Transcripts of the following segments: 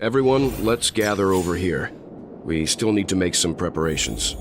Everyone, let's gather over here. We still need to make some preparations.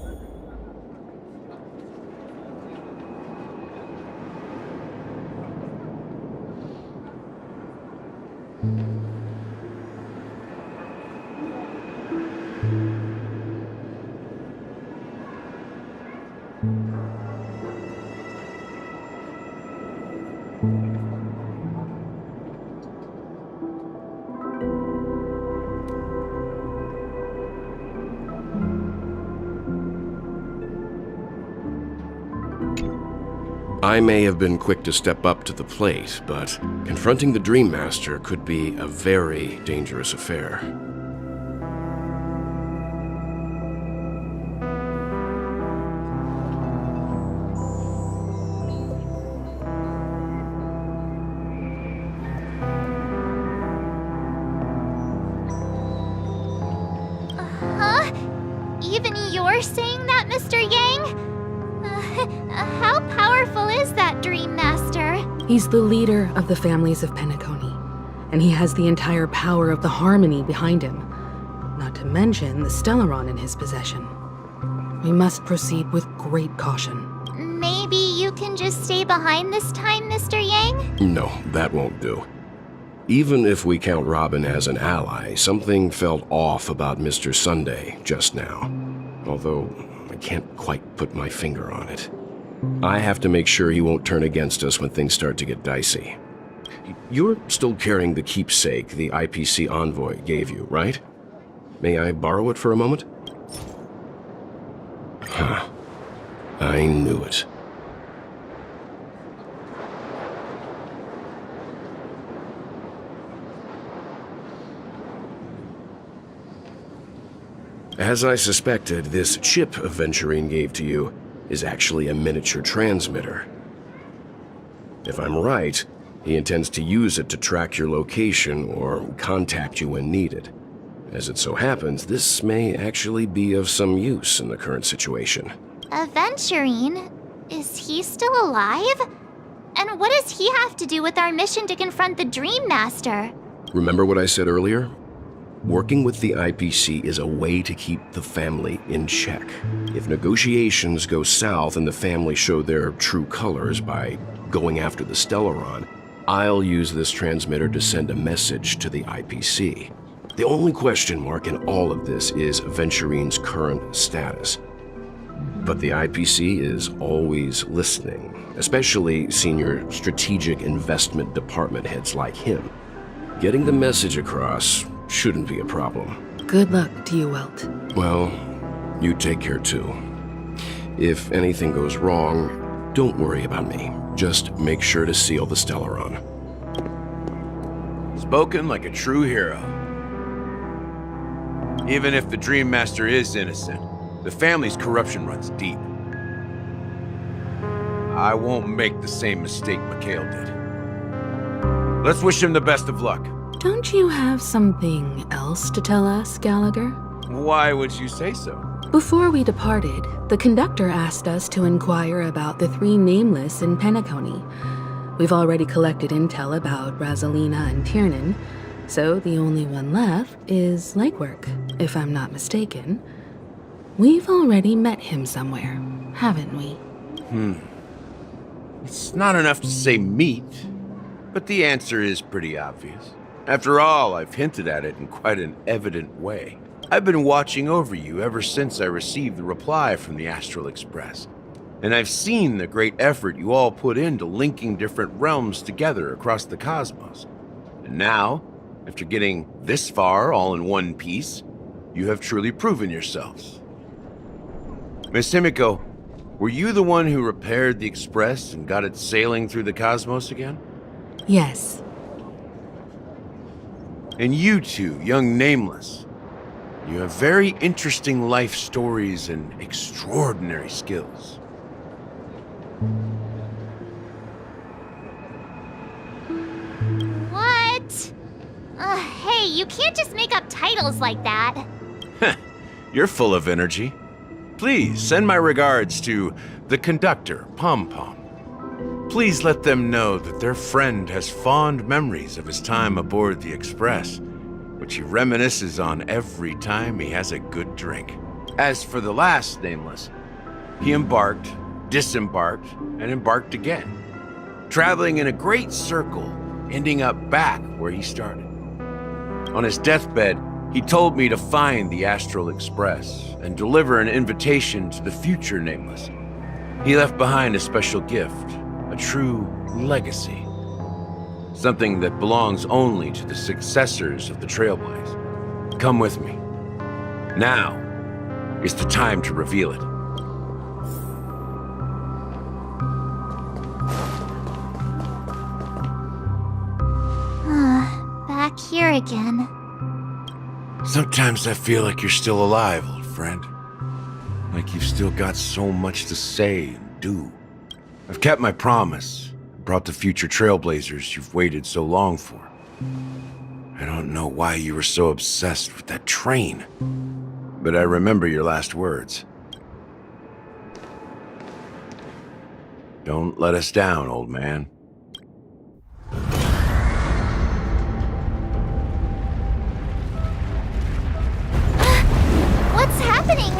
I may have been quick to step up to the plate, but confronting the Dream Master could be a very dangerous affair. Huh? Even you're saying that, Mr. Yang? How powerful is that Dream Master? He's the leader of the families of Penacony, and he has the entire power of the Harmony behind him, not to mention the Stellaron in his possession. We must proceed with great caution. Maybe you can just stay behind this time, Mr. Yang? No, that won't do. Even if we count Robin as an ally, something felt off about Mr. Sunday just now. Although, I can't quite put my finger on it. I have to make sure he won't turn against us when things start to get dicey. You're still carrying the keepsake the IPC envoy gave you, right? May I borrow it for a moment? Huh. I knew it. As I suspected, this chip Aventurine gave to you is actually a miniature transmitter. If I'm right, he intends to use it to track your location or contact you when needed. As it so happens, this may actually be of some use in the current situation. Aventurine? Is he still alive? And what does he have to do with our mission to confront the Dream Master? Remember what I said earlier? Working with the IPC is a way to keep the family in check. If negotiations go south and the family show their true colors by going after the Stellaron, I'll use this transmitter to send a message to the IPC. The only question mark in all of this is Aventurine's current status. But the IPC is always listening, especially senior strategic investment department heads like him. Getting the message across shouldn't be a problem. Good luck to you, Welt. Well, you take care too. If anything goes wrong, don't worry about me. Just make sure to seal the Stellaron. Spoken like a true hero. Even if the Dream Master is innocent, the family's corruption runs deep. I won't make the same mistake Mikhail did. Let's wish him the best of luck. Don't you have something else to tell us, Gallagher? Why would you say so? Before we departed, the conductor asked us to inquire about the three nameless in Penacony. We've already collected intel about Razalina and Tiernan, so the only one left is Lakework, if I'm not mistaken. We've already met him somewhere, haven't we? It's not enough to say meet, but the answer is pretty obvious. After all, I've hinted at it in quite an evident way. I've been watching over you ever since I received the reply from the Astral Express. And I've seen the great effort you all put into linking different realms together across the cosmos. And now, after getting this far all in one piece, you have truly proven yourselves. Miss Himiko, were you the one who repaired the Express and got it sailing through the cosmos again? Yes. And you two, young Nameless, you have very interesting life stories and extraordinary skills. What? Hey, you can't just make up titles like that. You're full of energy. Please send my regards to the conductor, Pom Pom. Please let them know that their friend has fond memories of his time aboard the Express, which he reminisces on every time he has a good drink. As for the last nameless, he embarked, disembarked, and embarked again, traveling in a great circle, ending up back where he started. On his deathbed, he told me to find the Astral Express and deliver an invitation to the future nameless. He left behind a special gift, a true legacy. Something that belongs only to the successors of the Trailblaze. Come with me. Now is the time to reveal it. Back here again. Sometimes I feel like you're still alive, old friend. Like you've still got so much to say and do. I've kept my promise, brought the future Trailblazers you've waited so long for. I don't know why you were so obsessed with that train, but I remember your last words. Don't let us down, old man. What's happening?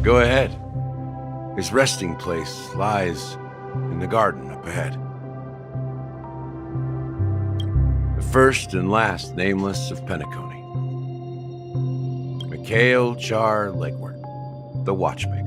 Go ahead. His resting place lies in the garden up ahead. The first and last nameless of Penacony. Mikhail Char Legwart, the Watchmaker.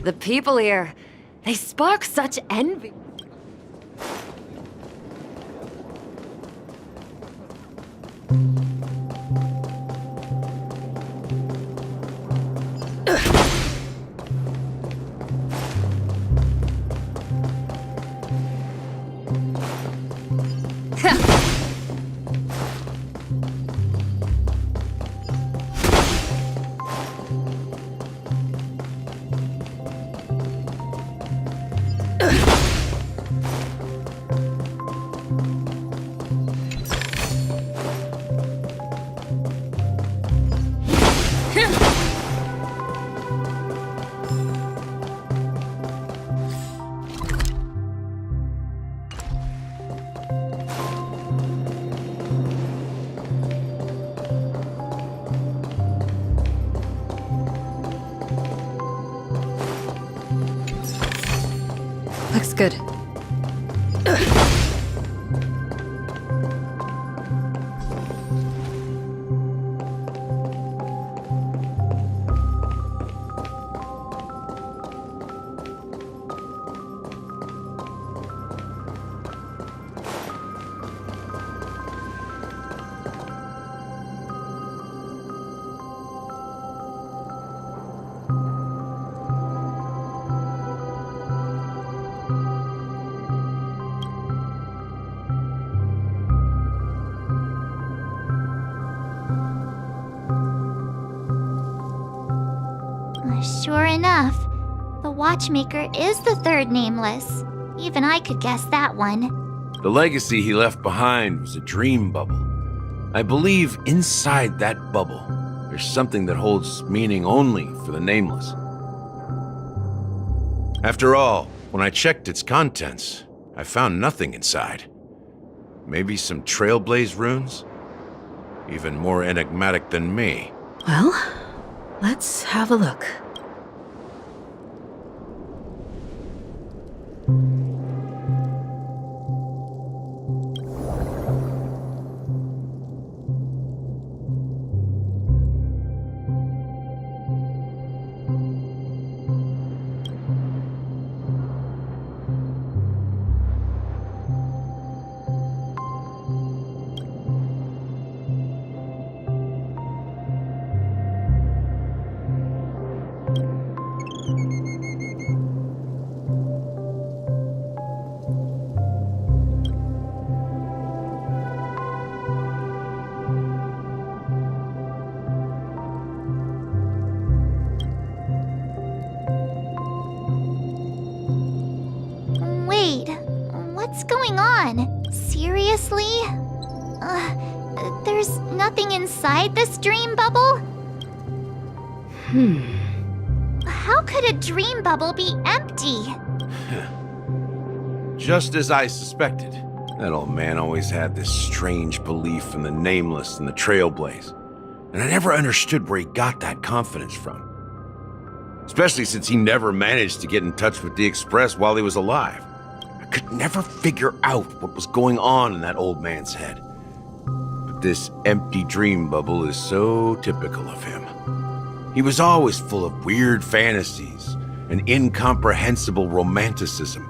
The people here, they spark such envy. Looks good. Sure enough, The Watchmaker is the third nameless. Even I could guess that one. The legacy he left behind was a dream bubble. I believe inside that bubble, there's something that holds meaning only for the nameless. After all, when I checked its contents, I found nothing inside. Maybe some Trailblaze runes? Even more enigmatic than me. Well, let's have a look. Wait, what's going on? Seriously? There's nothing inside this dream bubble? How could a dream bubble be empty? Just as I suspected. That old man always had this strange belief in the nameless and the Trailblaze. And I never understood where he got that confidence from. Especially since he never managed to get in touch with the Express while he was alive. I could never figure out what was going on in that old man's head. But this empty dream bubble is so typical of him. He was always full of weird fantasies and incomprehensible romanticism.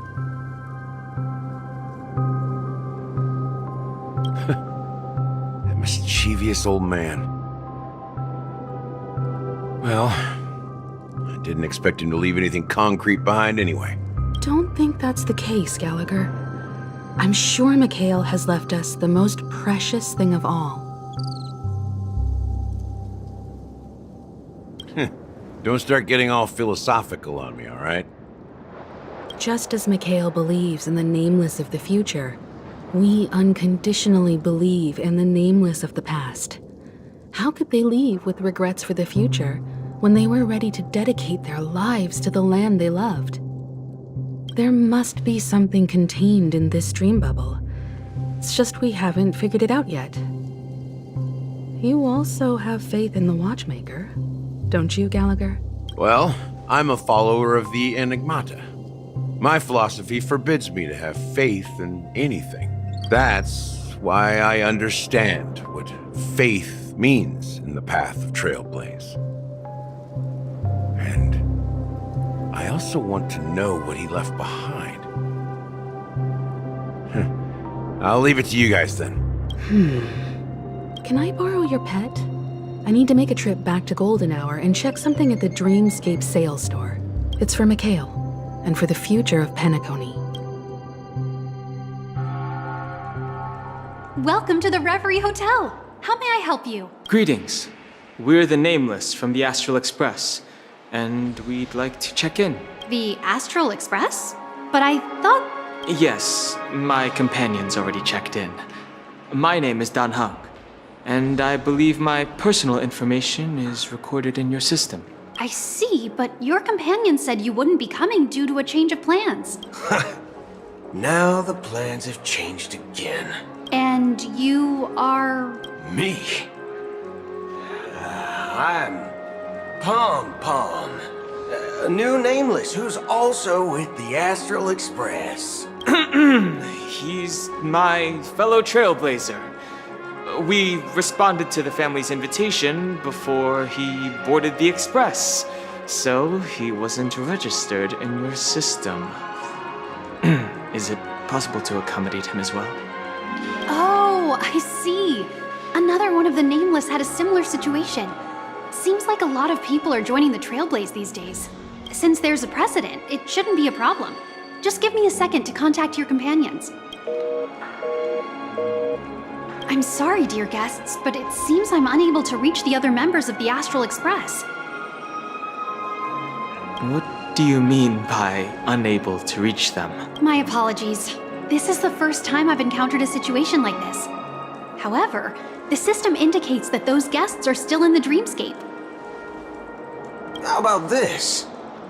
That mischievous old man. Well, I didn't expect him to leave anything concrete behind anyway. Don't think that's the case, Gallagher. I'm sure Mikhail has left us the most precious thing of all. Don't start getting all philosophical on me, all right? Just as Mikhail believes in the nameless of the future, we unconditionally believe in the nameless of the past. How could they leave with regrets for the future when they were ready to dedicate their lives to the land they loved? There must be something contained in this dream bubble. It's just we haven't figured it out yet. You also have faith in the Watchmaker, don't you, Gallagher? Well, I'm a follower of the Enigmata. My philosophy forbids me to have faith in anything. That's why I understand what faith means in the path of Trailblaze. And I also want to know what he left behind. I'll leave it to you guys then. Can I borrow your pet? I need to make a trip back to Golden Hour and check something at the Dreamscape sales store. It's for Mikhail, and for the future of Penacony. Welcome to the Reverie Hotel. How may I help you? Greetings. We're the Nameless from the Astral Express, and we'd like to check in. The Astral Express? But I thought... Yes, my companion's already checked in. My name is Dan Hung, and I believe my personal information is recorded in your system. I see, but your companion said you wouldn't be coming due to a change of plans. Now the plans have changed again. And you are... Me? I'm Pom Pom, a new nameless who's also with the Astral Express. He's my fellow trailblazer. We responded to the family's invitation before he boarded the express, so he wasn't registered in your system. Is it possible to accommodate him as well? Oh, I see. Another one of the Nameless had a similar situation. Seems like a lot of people are joining the Trailblaze these days. Since there's a precedent, it shouldn't be a problem. Just give me a second to contact your companions. I'm sorry, dear guests, but it seems I'm unable to reach the other members of the Astral Express. What do you mean by unable to reach them? My apologies. This is the first time I've encountered a situation like this. However, the system indicates that those guests are still in the dreamscape. How about this?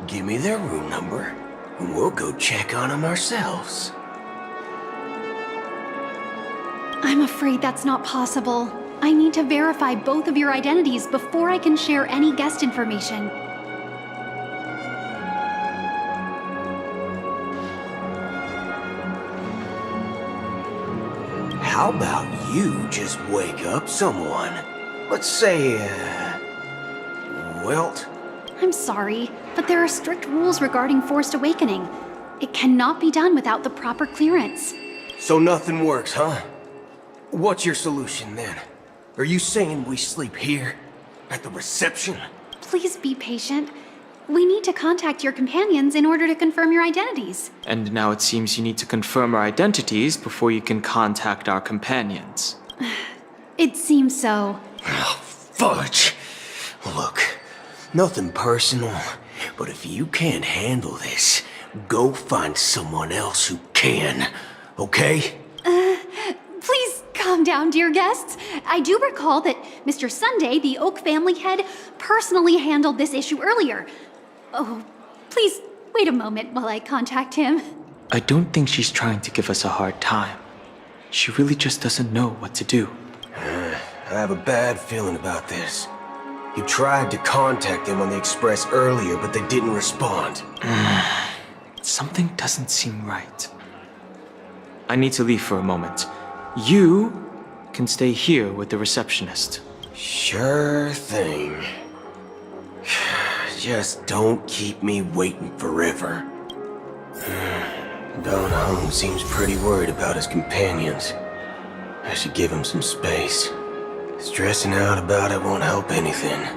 Give me their room number, and we'll go check on them ourselves. I'm afraid that's not possible. I need to verify both of your identities before I can share any guest information. How about you just wake up someone? Let's say, Wilt? I'm sorry, but there are strict rules regarding forced awakening. It cannot be done without the proper clearance. So nothing works, huh? What's your solution then? Are you saying we sleep here? At the reception? Please be patient. We need to contact your companions in order to confirm your identities. And now it seems you need to confirm our identities before you can contact our companions. It seems so. Oh, fudge! Look, nothing personal, but if you can't handle this, go find someone else who can, okay? Please calm down, dear guests. I do recall that Mr. Sunday, the Oak family head, personally handled this issue earlier. Oh, please wait a moment while I contact him. I don't think she's trying to give us a hard time. She really just doesn't know what to do. I have a bad feeling about this. You tried to contact them on the express earlier, but they didn't respond. Something doesn't seem right. I need to leave for a moment. You can stay here with the receptionist. Sure thing. Just don't keep me waiting forever. Don Hung seems pretty worried about his companions. I should give him some space. Stressing out about it won't help anything.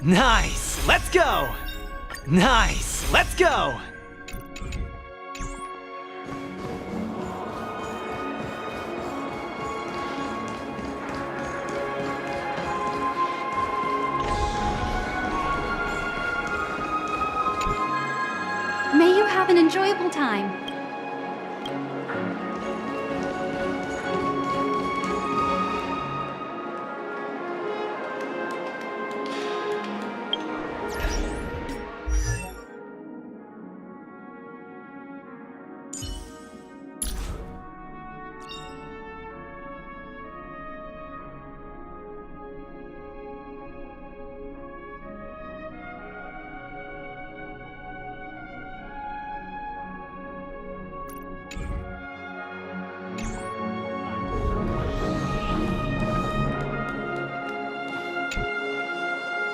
Nice! Let's go! Nice! Let's go! May you have an enjoyable time.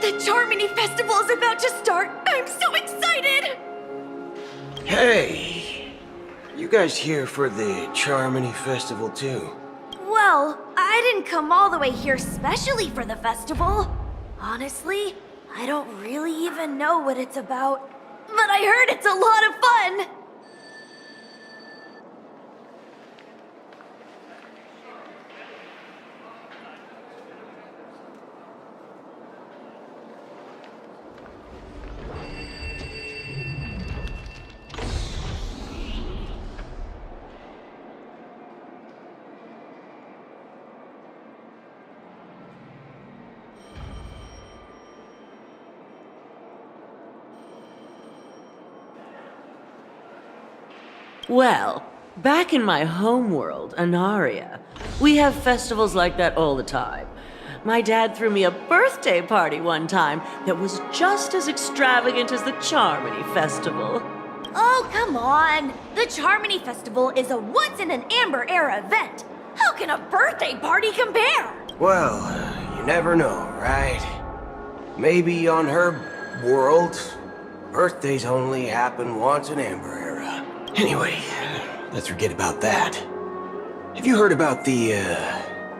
The Charmony Festival is about to start! I'm so excited! Hey, you guys here for the Charmony Festival too? Well, I didn't come all the way here specially for the festival. Honestly, I don't really even know what it's about. But I heard it's a lot of fun! Well, back in my homeworld, Anaria, we have festivals like that all the time. My dad threw me a birthday party one time that was just as extravagant as the Charmony Festival. Oh, come on! The Charmony Festival is a once-in-an-Amber Era event! How can a birthday party compare? Well, you never know, right? Maybe on her world, birthdays only happen once in Amber Era. Anyway, let's forget about that. Have you heard about the,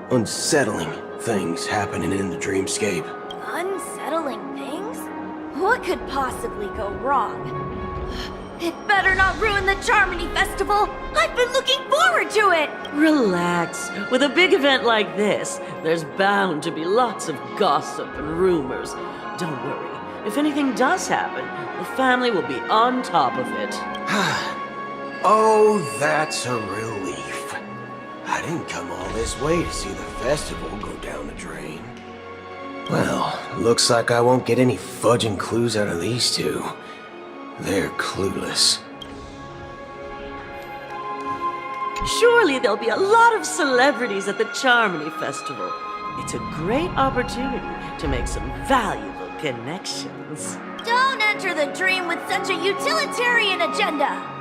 unsettling things happening in the dreamscape? Unsettling things? What could possibly go wrong? It better not ruin the Charmony Festival! I've been looking forward to it! Relax. With a big event like this, there's bound to be lots of gossip and rumors. Don't worry. If anything does happen, the family will be on top of it. Oh, that's a relief. I didn't come all this way to see the festival go down the drain. Well, looks like I won't get any fudging clues out of these two. They're clueless. Surely there'll be a lot of celebrities at the Charmony Festival. It's a great opportunity to make some valuable connections. Don't enter the dream with such a utilitarian agenda!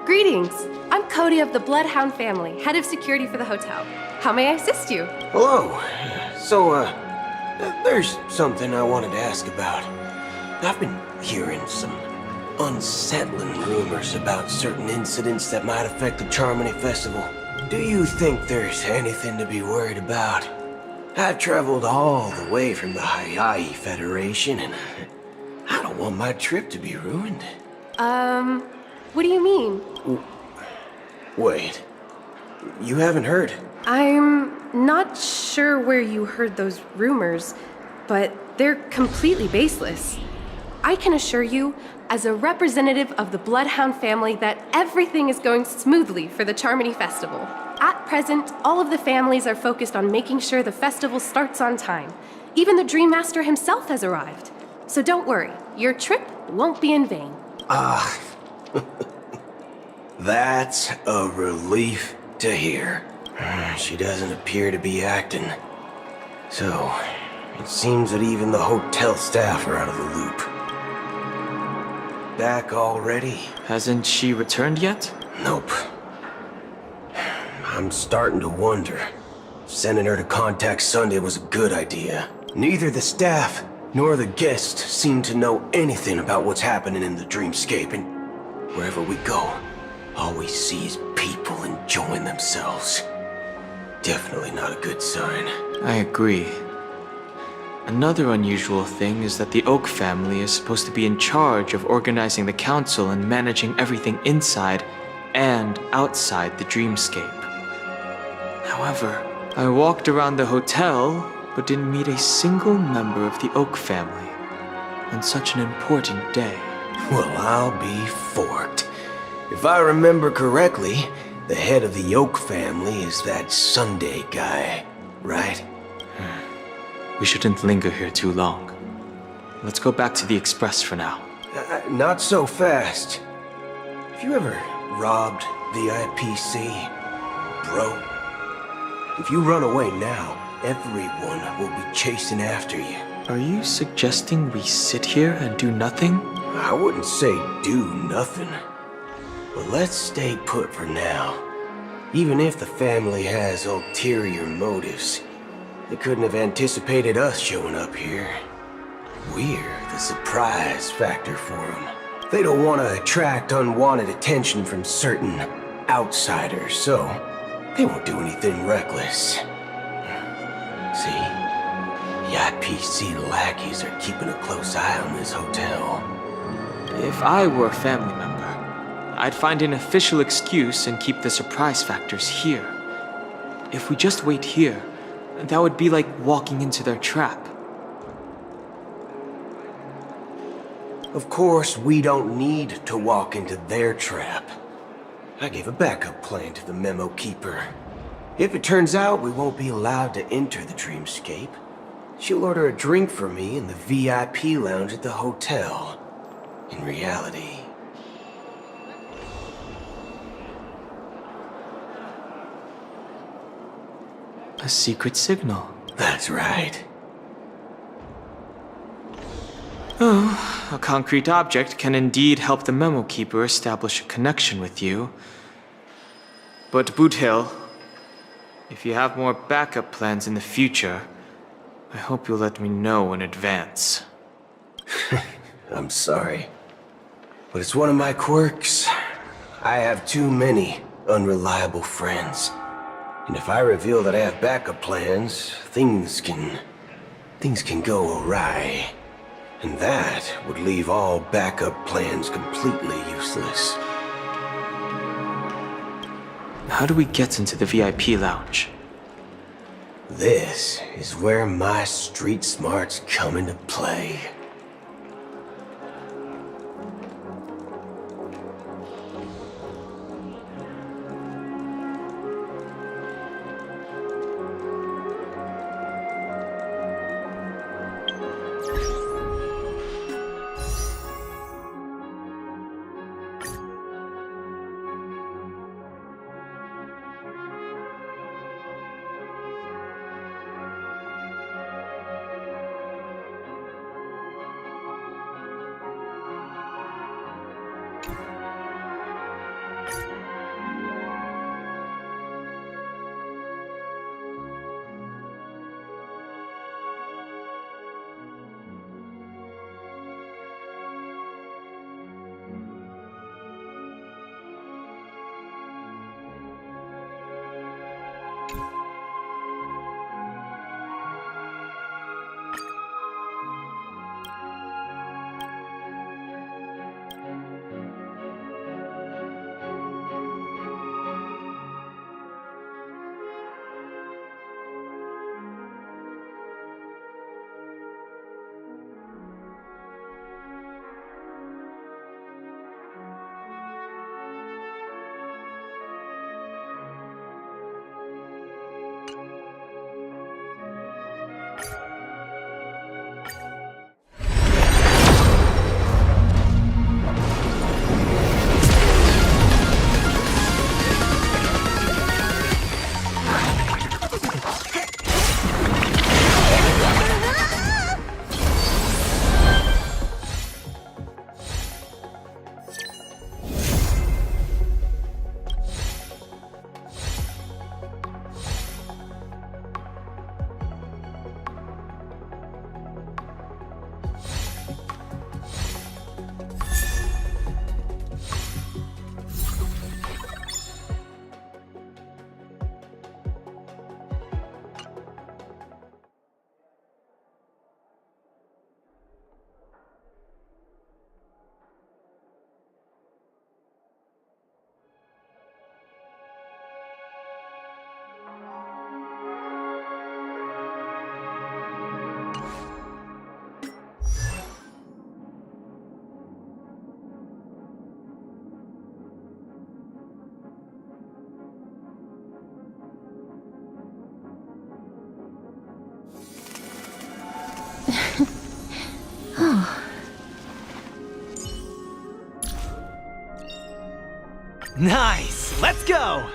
Greetings! I'm Cody of the Bloodhound family, head of security for the hotel. How may I assist you? Hello. So, there's something I wanted to ask about. I've been hearing some unsettling rumors about certain incidents that might affect the Charmony Festival. Do you think there's anything to be worried about? I've traveled all the way from the Hayahi Federation, and I don't want my trip to be ruined. What do you mean? Wait. You haven't heard? I'm not sure where you heard those rumors, but they're completely baseless. I can assure you, as a representative of the Bloodhound family, that everything is going smoothly for the Charmony Festival. At present, all of the families are focused on making sure the festival starts on time. Even the Dream Master himself has arrived. So don't worry, your trip won't be in vain. That's a relief to hear. She doesn't appear to be acting. So, it seems that even the hotel staff are out of the loop. Back already? Hasn't she returned yet? Nope. I'm starting to wonder. Sending her to contact Sunday was a good idea. Neither the staff nor the guests seem to know anything about what's happening in the dreamscape, and wherever we go, all we see is people enjoying themselves. Definitely not a good sign. I agree. Another unusual thing is that the Oak family is supposed to be in charge of organizing the council and managing everything inside and outside the dreamscape. However, I walked around the hotel but didn't meet a single member of the Oak family on such an important day. Well, I'll be forked. If I remember correctly, the head of the Oak family is that Sunday guy, right? We shouldn't linger here too long. Let's go back to the Express for now. Not so fast. Have you ever robbed the IPC, bro? If you run away now, everyone will be chasing after you. Are you suggesting we sit here and do nothing? I wouldn't say do nothing. But let's stay put for now. Even if the family has ulterior motives, they couldn't have anticipated us showing up here. We're the surprise factor for them. They don't want to attract unwanted attention from certain outsiders, so they won't do anything reckless. See? The IPC lackeys are keeping a close eye on this hotel. If I were a family member, I'd find an official excuse and keep the surprise factors here. If we just wait here, that would be like walking into their trap. Of course, we don't need to walk into their trap. I gave a backup plan to the memo keeper. If it turns out we won't be allowed to enter the dreamscape, she'll order a drink for me in the VIP lounge at the hotel. In reality, A secret signal. that's right. Oh, a concrete object can indeed help the memo keeper establish a connection with you. But Boot Hill, if you have more backup plans in the future, I hope you'll let me know in advance. I'm sorry. But it's one of my quirks. I have too many unreliable friends. And if I reveal that I have backup plans, things can go awry. And that would leave all backup plans completely useless. How do we get into the VIP lounge? This is where my street smarts come into play. Nice! Let's go!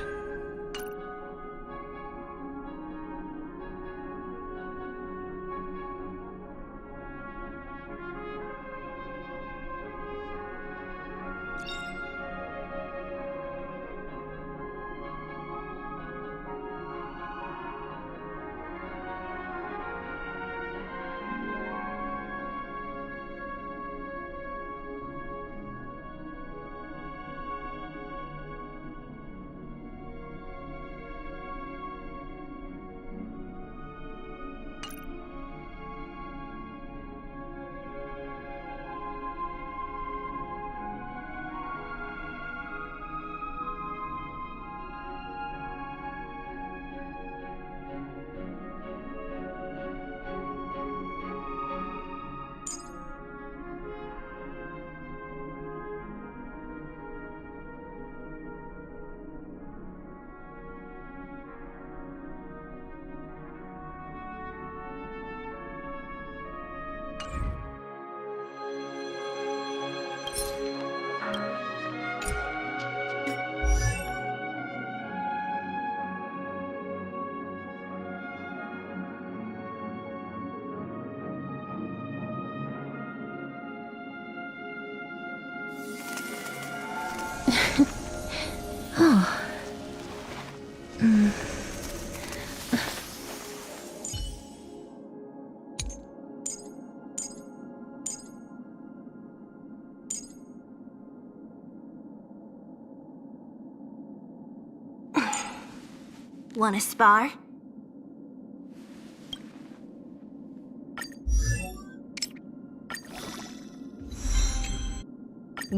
Wanna spar?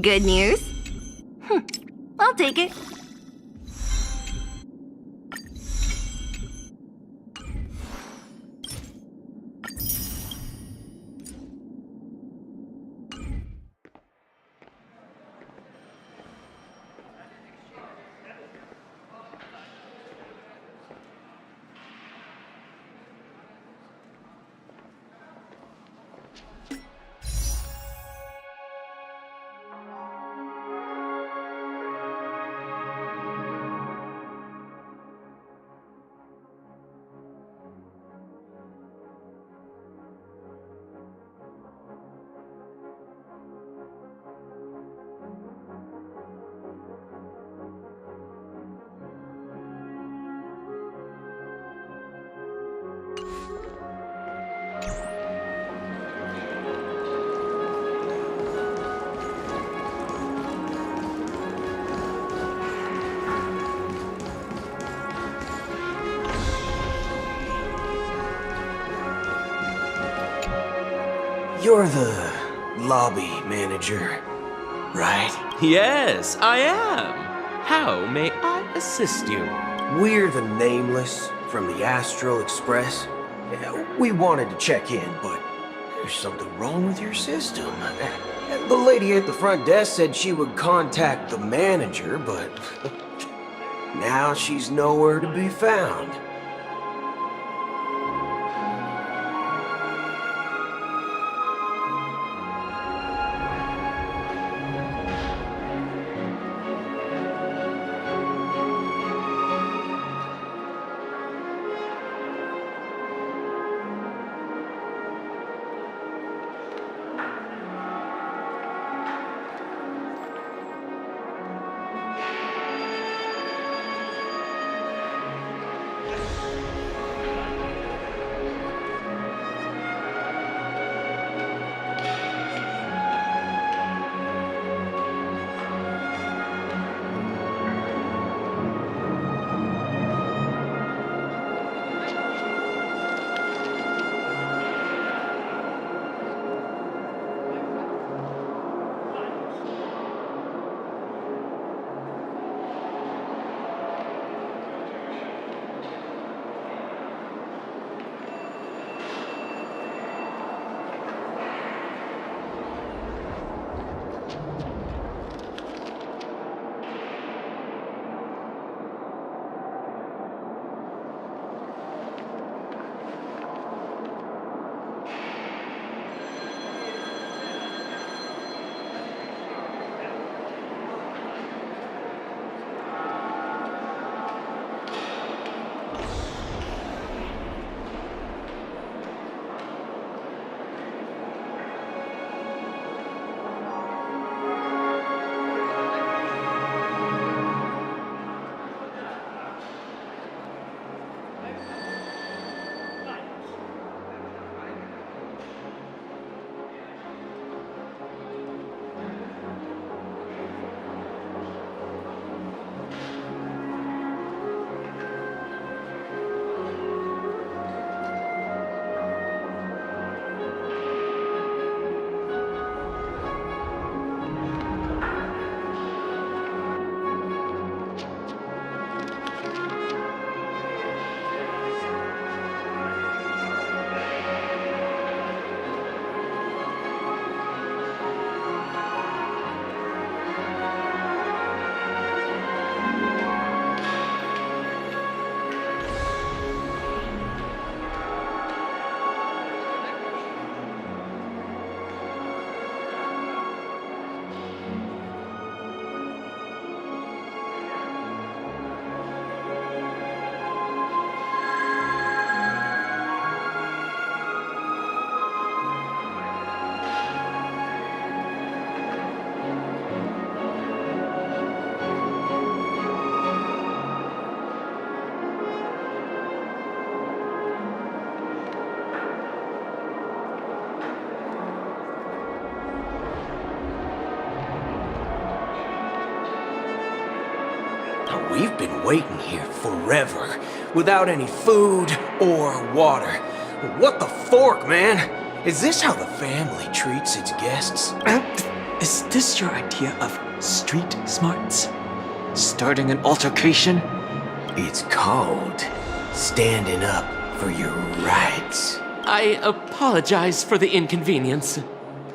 Good news? I'll take it. You're the lobby manager, right? Yes, I am. How may I assist you? We're the Nameless from the Astral Express. We wanted to check in, but there's something wrong with your system. The lady at the front desk said she would contact the manager, but now she's nowhere to be found. We've been waiting here forever, without any food or water. What the fork, man? Is this how the family treats its guests? Is this your idea of street smarts? Starting an altercation? It's called standing up for your rights. I apologize for the inconvenience.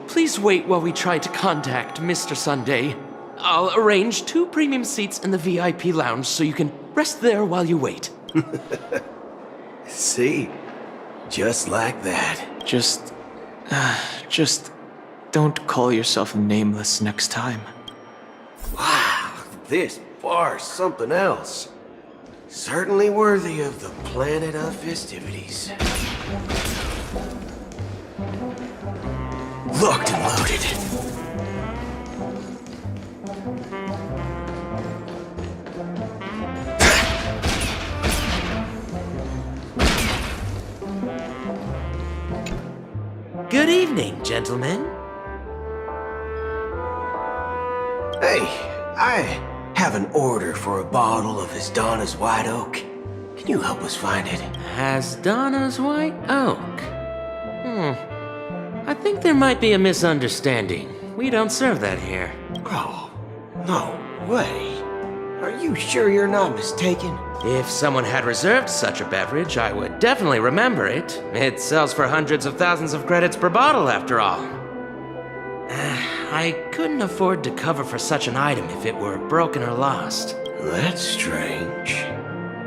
Please wait while we try to contact Mr. Sunday. I'll arrange 2 premium seats in the VIP lounge so you can rest there while you wait. See? Just like that. Just don't call yourself nameless next time. Wow, this bar's something else. Certainly worthy of the planet of festivities. Locked and loaded. Good evening, gentlemen. Hey, I have an order for a bottle of His Donna's White Oak. Can you help us find it? Donna's White Oak? I think there might be a misunderstanding. We don't serve that here. Oh, no way. Are you sure you're not mistaken? If someone had reserved such a beverage, I would definitely remember it. It sells for hundreds of thousands of credits per bottle, after all. I couldn't afford to cover for such an item if it were broken or lost. That's strange.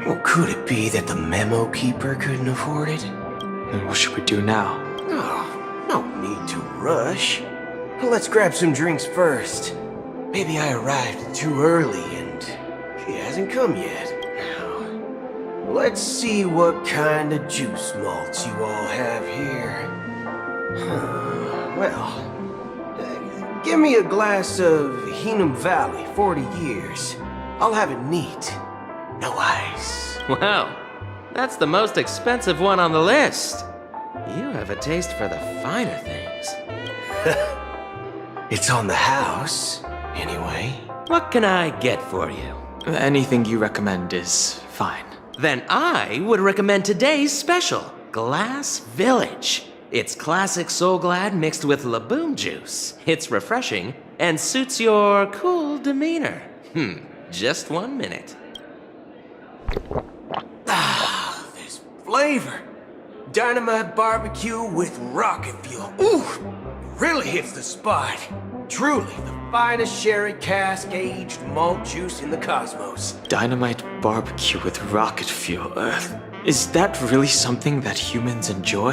Well, could it be that the memo keeper couldn't afford it? Then what should we do now? Oh, no need to rush. Let's grab some drinks first. Maybe I arrived too early and she hasn't come yet. Now, let's see what kind of juice malts you all have here. Well, give me a glass of Heenum Valley, 40 years. I'll have it neat. No ice. Wow, that's the most expensive one on the list. You have a taste for the finer things. It's on the house, anyway. What can I get for you? Anything you recommend is fine. Then I would recommend today's special, Glass Village. It's classic Soul Glad mixed with Laboom juice. It's refreshing and suits your cool demeanor. Just 1 minute. Ah, this flavor. Dynamite barbecue with rocket fuel. Ooh, really hits the spot. Truly the finest sherry cask-aged malt juice in the cosmos. Dynamite barbecue with rocket fuel. Is that really something that humans enjoy?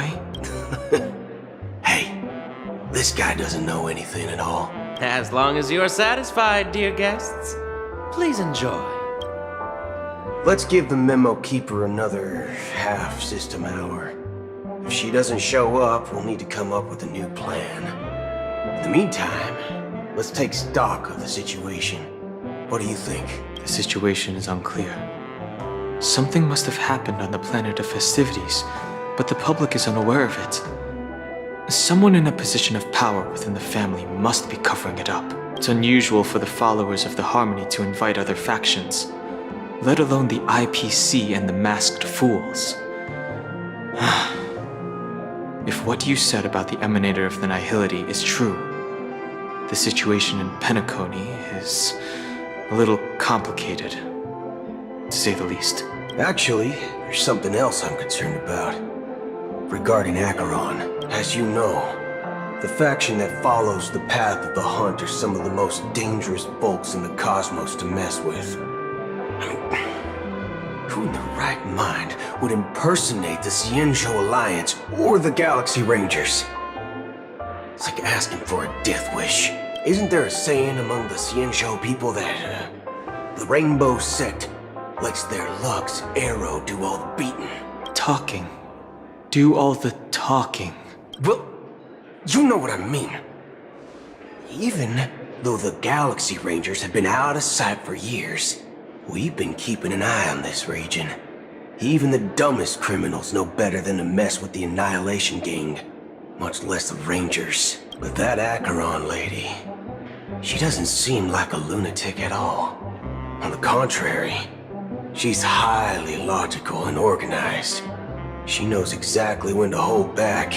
Hey, this guy doesn't know anything at all. As long as you're satisfied, dear guests, please enjoy. Let's give the memo keeper another half system hour. If she doesn't show up, we'll need to come up with a new plan. In the meantime, let's take stock of the situation. What do you think? The situation is unclear. Something must have happened on the planet of festivities, but the public is unaware of it. Someone in a position of power within the family must be covering it up. It's unusual for the followers of the Harmony to invite other factions, let alone the IPC and the Masked Fools. If what you said about the Emanator of the Nihility is true, the situation in Penacony is a little complicated, to say the least. Actually, there's something else I'm concerned about. Regarding Acheron, as you know, the faction that follows the path of the Hunt are some of the most dangerous folks in the cosmos to mess with. Who in the right mind would impersonate the Cienjo Alliance or the Galaxy Rangers? It's like asking for a death wish. Isn't there a saying among the Cienjo people that the Rainbow Sect lets their Lux arrow do all the beating? Talking. Do all the talking. Well, you know what I mean. Even though the Galaxy Rangers have been out of sight for years, we've been keeping an eye on this region. Even the dumbest criminals know better than to mess with the Annihilation Gang, much less the Rangers. But that Acheron lady, she doesn't seem like a lunatic at all. On the contrary, she's highly logical and organized. She knows exactly when to hold back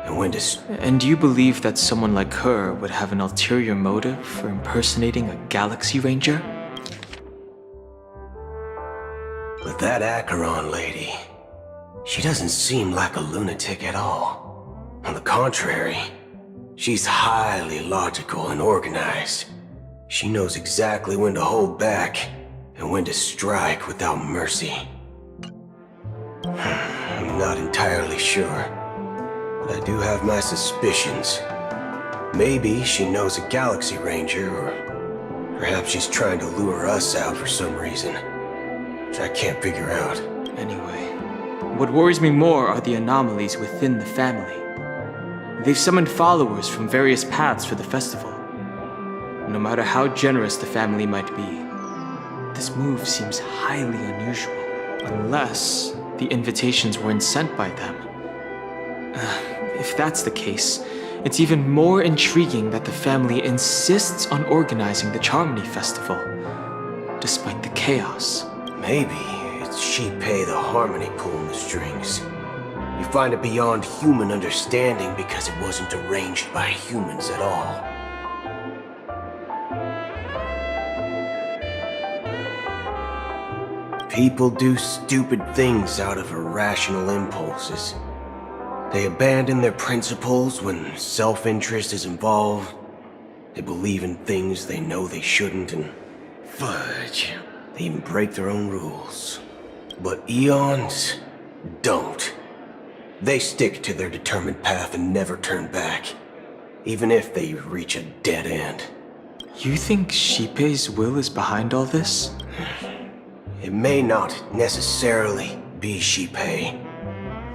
and when to... And you believe that someone like her would have an ulterior motive for impersonating a Galaxy Ranger? But that Acheron lady, she doesn't seem like a lunatic at all. On the contrary, she's highly logical and organized. She knows exactly when to hold back and when to strike without mercy. I'm not entirely sure, but I do have my suspicions. Maybe she knows a Galaxy Ranger, or perhaps she's trying to lure us out for some reason, which I can't figure out. Anyway, what worries me more are the anomalies within the family. They've summoned followers from various paths for the festival. No matter how generous the family might be, this move seems highly unusual. Unless the invitations weren't sent by them. If that's the case, it's even more intriguing that the family insists on organizing the Charmony Festival, despite the chaos. Maybe it's Shipei the Harmony pulling the strings. You find it beyond human understanding because it wasn't arranged by humans at all. People do stupid things out of irrational impulses. They abandon their principles when self-interest is involved. They believe in things they know they shouldn't, and fudge, they even break their own rules. But Eons don't. They stick to their determined path and never turn back, even if they reach a dead end. You think Shipei's will is behind all this? It may not necessarily be Shipei,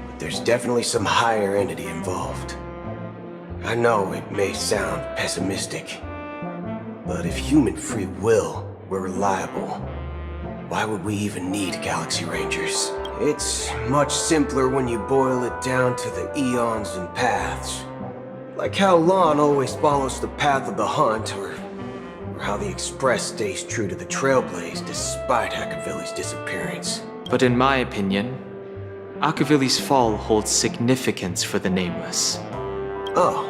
but there's definitely some higher entity involved. I know it may sound pessimistic, but if human free will were reliable, why would we even need Galaxy Rangers? It's much simpler when you boil it down to the eons and paths. Like how Lon always follows the path of the hunt, or how the Express stays true to the Trailblaze despite Akavili's disappearance. But in my opinion, Akavili's fall holds significance for the Nameless. Oh,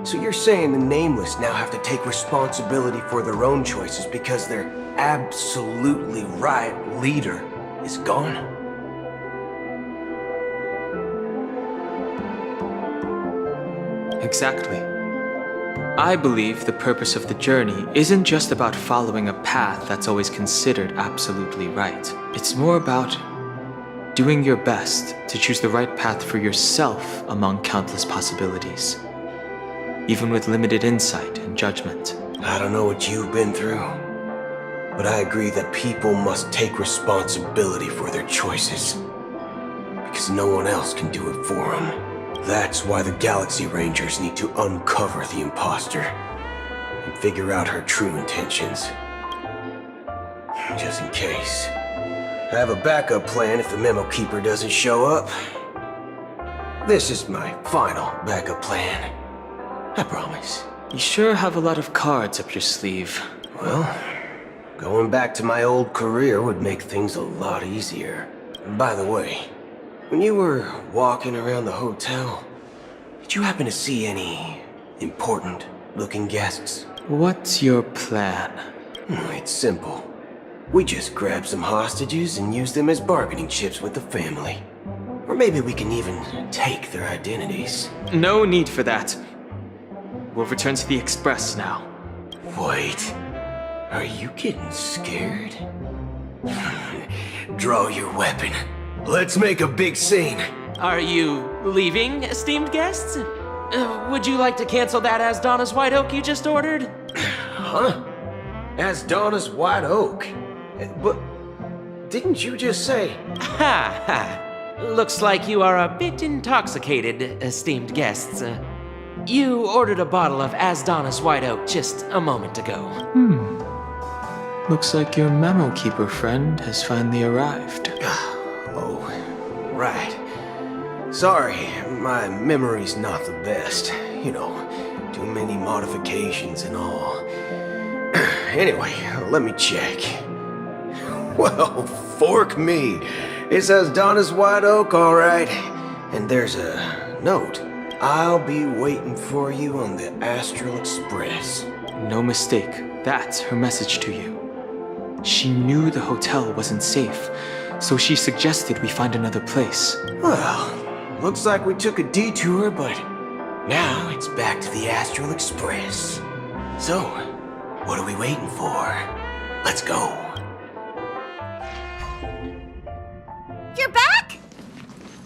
so you're saying the Nameless now have to take responsibility for their own choices because their absolutely right leader is gone? Exactly. I believe the purpose of the journey isn't just about following a path that's always considered absolutely right. It's more about doing your best to choose the right path for yourself among countless possibilities, even with limited insight and judgment. I don't know what you've been through, but I agree that people must take responsibility for their choices, because no one else can do it for them. That's why the Galaxy Rangers need to uncover the imposter and figure out her true intentions. Just in case. I have a backup plan if the Memo Keeper doesn't show up. This is my final backup plan. I promise. You sure have a lot of cards up your sleeve. Well, going back to my old career would make things a lot easier. And by the way, when you were walking around the hotel, did you happen to see any important-looking guests? What's your plan? It's simple. We just grab some hostages and use them as bargaining chips with the family. Or maybe we can even take their identities. No need for that. We'll return to the Express now. Wait. Are you getting scared? Draw your weapon. Let's make a big scene. Are you leaving, esteemed guests? Would you like to cancel that Asdonis White Oak you just ordered? Huh? Asdonis White Oak? But didn't you just say... Ha ha. Looks like you are a bit intoxicated, esteemed guests. You ordered a bottle of Asdonis White Oak just a moment ago. Looks like your Memo Keeper friend has finally arrived. Oh, right. Sorry, my memory's not the best. You know, too many modifications and all. Anyway, let me check. Well, fork me. It says Donna's White Oak, all right. And there's a note. I'll be waiting for you on the Astral Express. No mistake. That's her message to you. She knew the hotel wasn't safe, so she suggested we find another place. Well, looks like we took a detour, but now it's back to the Astral Express. So, what are we waiting for? Let's go. You're back?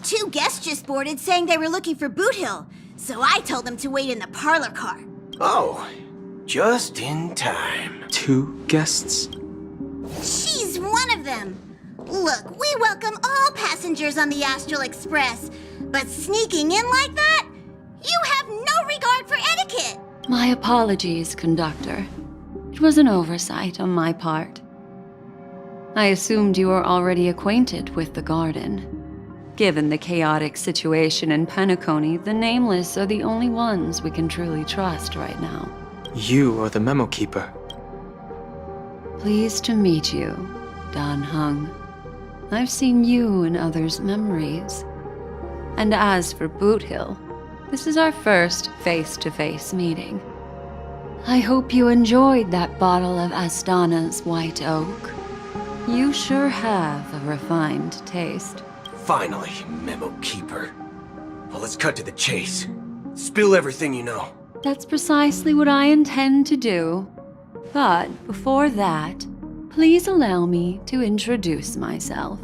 2 guests just boarded saying they were looking for Boot Hill, so I told them to wait in the parlor car. Oh, just in time. 2 guests? She's one of them. Look, we welcome all passengers on the Astral Express, but sneaking in like that? You have no regard for etiquette. My apologies, conductor. It was an oversight on my part. I assumed you were already acquainted with the garden. Given the chaotic situation in Penacony, the Nameless are the only ones we can truly trust right now. You are the memo keeper. Pleased to meet you, Dan Hung. I've seen you in others' memories. And as for Boot Hill, this is our first face-to-face meeting. I hope you enjoyed that bottle of Astana's White Oak. You sure have a refined taste. Finally, Memo Keeper. Well, let's cut to the chase. Spill everything you know. That's precisely what I intend to do. But before that, please allow me to introduce myself.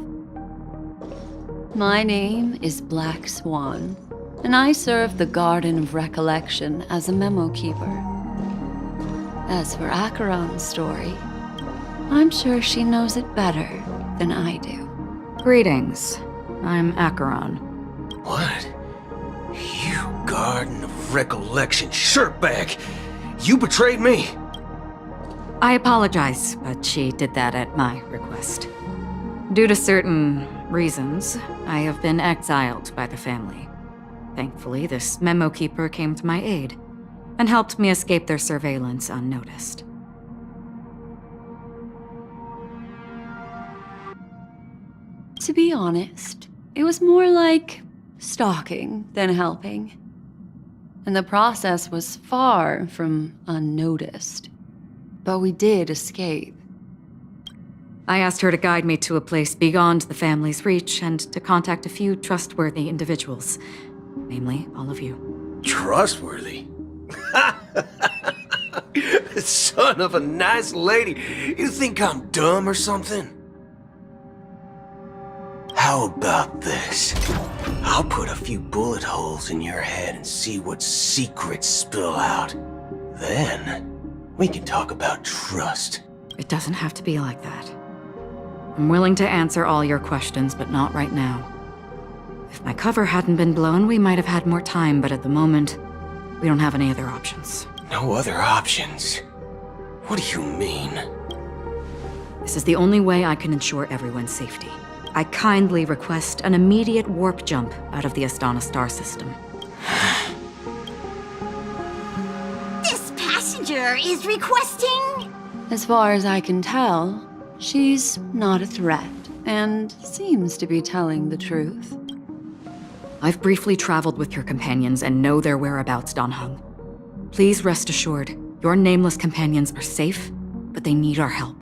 My name is Black Swan, and I serve the Garden of Recollection as a memo keeper. As for Acheron's story, I'm sure she knows it better than I do. Greetings. I'm Acheron. What? You Garden of Recollection shirtbag! You betrayed me! I apologize, but she did that at my request. Due to certain reasons, I have been exiled by the family. Thankfully, this memo keeper came to my aid and helped me escape their surveillance unnoticed. To be honest, it was more like stalking than helping. And the process was far from unnoticed. But we did escape. I asked her to guide me to a place beyond the family's reach and to contact a few trustworthy individuals. Namely, all of you. Trustworthy? Son of a nice lady. You think I'm dumb or something? How about this? I'll put a few bullet holes in your head and see what secrets spill out. Then, we can talk about trust. It doesn't have to be like that. I'm willing to answer all your questions, but not right now. If my cover hadn't been blown, we might have had more time, but at the moment, we don't have any other options. No other options? What do you mean? This is the only way I can ensure everyone's safety. I kindly request an immediate warp jump out of the Astana star system. This passenger is requesting? As far as I can tell, she's not a threat and seems to be telling the truth. I've briefly traveled with your companions and know their whereabouts, Dan Hung. Please rest assured, your nameless companions are safe, but they need our help.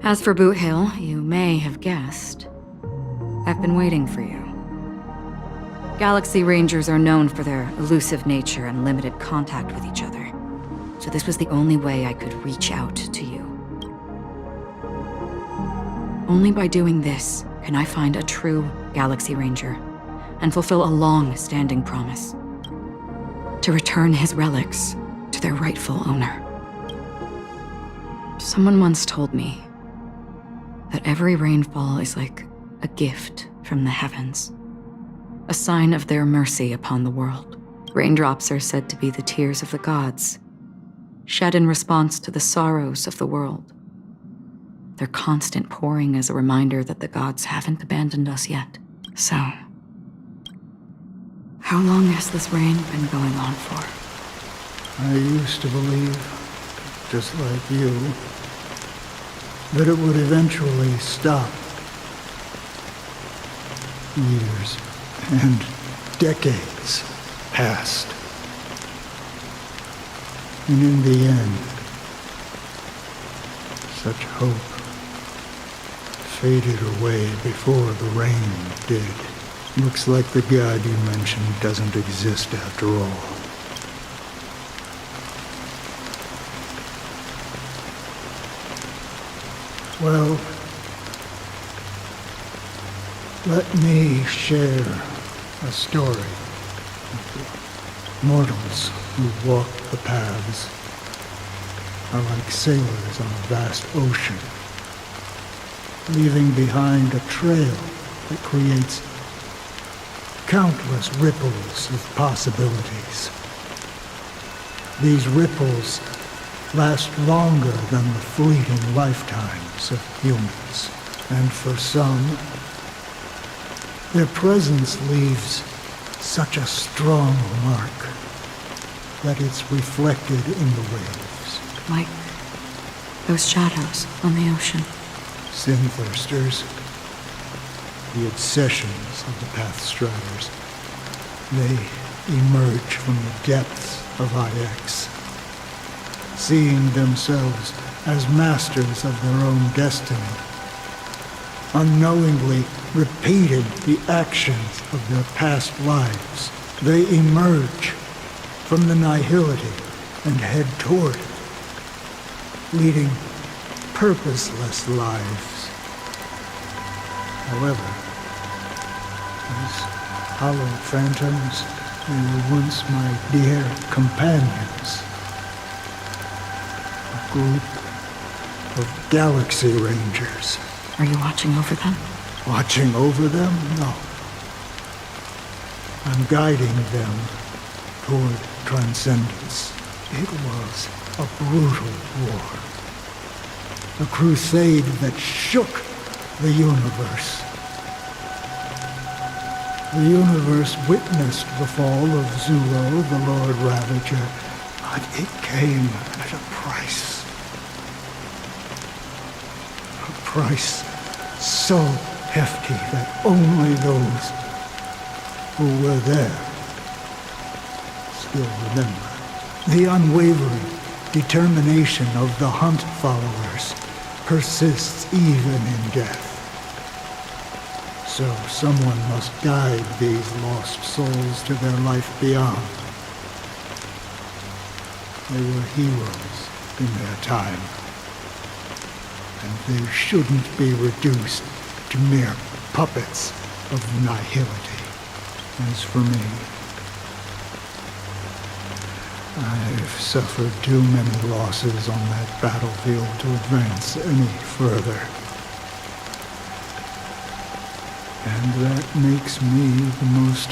As for Boot Hill, you may have guessed. I've been waiting for you. Galaxy Rangers are known for their elusive nature and limited contact with each other, so this was the only way I could reach out to you. Only by doing this can I find a true Galaxy Ranger and fulfill a long-standing promise. To return his relics to their rightful owner. Someone once told me that every rainfall is like a gift from the heavens, a sign of their mercy upon the world. Raindrops are said to be the tears of the gods, shed in response to the sorrows of the world. Their constant pouring is a reminder that the gods haven't abandoned us yet. So, how long has this rain been going on for? I used to believe, just like you, that it would eventually stop. Years and decades passed. And in the end, such hope faded away before the rain did. Looks like the god you mentioned doesn't exist after all. Well, let me share a story of the mortals who walk the paths are like sailors on a vast ocean, leaving behind a trail that creates countless ripples of possibilities. These ripples last longer than the fleeting lifetimes of humans, and for some, their presence leaves such a strong mark that it's reflected in the waves. Like those shadows on the ocean. Sin-thirsters, the obsessions of the Pathstriders, they emerge from the depths of IX, seeing themselves as masters of their own destiny, unknowingly repeating the actions of their past lives. They emerge from the nihility and head toward it, leading purposeless lives. However, these hollow phantoms, they were once my dear companions. A group of Galaxy Rangers. Are you watching over them? Watching over them? No. I'm guiding them toward transcendence. It was a brutal war. A crusade that shook the universe. The universe witnessed the fall of Zulo, the Lord Ravager, but it came at a price. A price so hefty that only those who were there still remember. The unwavering determination of the Hunt followers persists even in death. So someone must guide these lost souls to their life beyond. They were heroes in their time, and they shouldn't be reduced to mere puppets of nihility. As for me, I've suffered too many losses on that battlefield to advance any further. And that makes me the most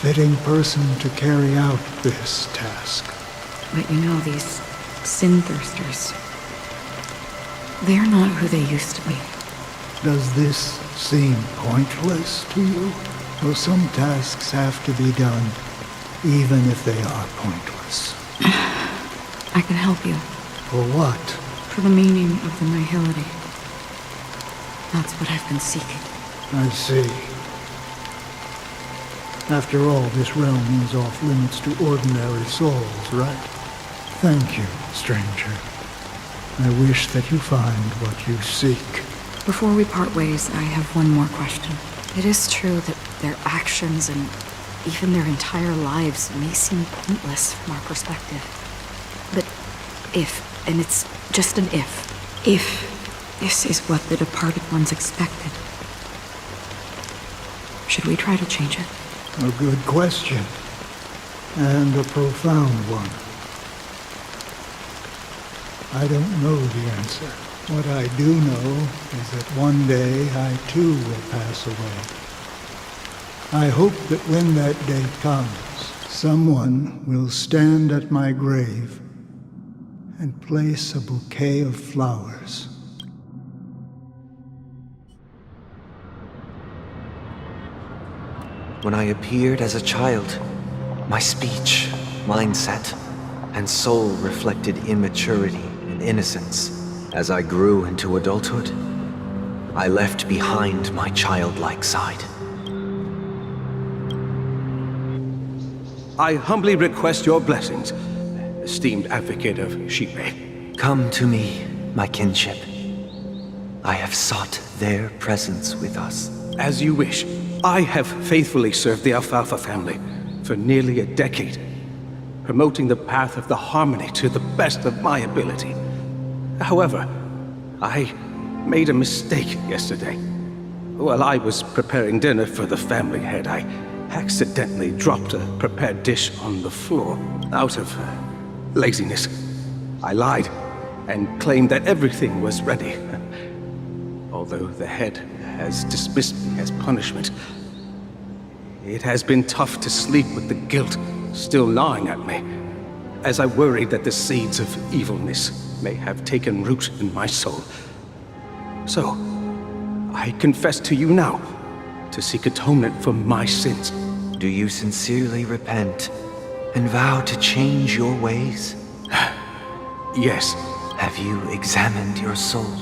fitting person to carry out this task. But you know, these sin-thirsters, they're not who they used to be. Does this seem pointless to you? Well, some tasks have to be done, even if they are pointless. I can help you. For what? For the meaning of the nihility. That's what I've been seeking. I see. After all, this realm is off limits to ordinary souls, right? Thank you, stranger. I wish that you find what you seek. Before we part ways, I have one more question. It is true that their actions and even their entire lives may seem pointless from our perspective. But if, and it's just an if this is what the departed ones expected, should we try to change it? A good question. And a profound one. I don't know the answer. What I do know is that one day I too will pass away. I hope that when that day comes, someone will stand at my grave and place a bouquet of flowers. When I appeared as a child, my speech, mindset, and soul reflected immaturity and innocence. As I grew into adulthood, I left behind my childlike side. I humbly request your blessings, esteemed advocate of Shipe. Come to me, my kinship. I have sought their presence with us. As you wish. I have faithfully served the Alfalfa family for nearly a decade, promoting the path of the harmony to the best of my ability. However, I made a mistake yesterday. While I was preparing dinner for the family head, I accidentally dropped a prepared dish on the floor out of laziness. I lied and claimed that everything was ready. Although the head has dismissed me as punishment, it has been tough to sleep with the guilt still gnawing at me, as I worried that the seeds of evilness may have taken root in my soul. So, I confess to you now to seek atonement for my sins. Do you sincerely repent and vow to change your ways? Yes. Have you examined your soul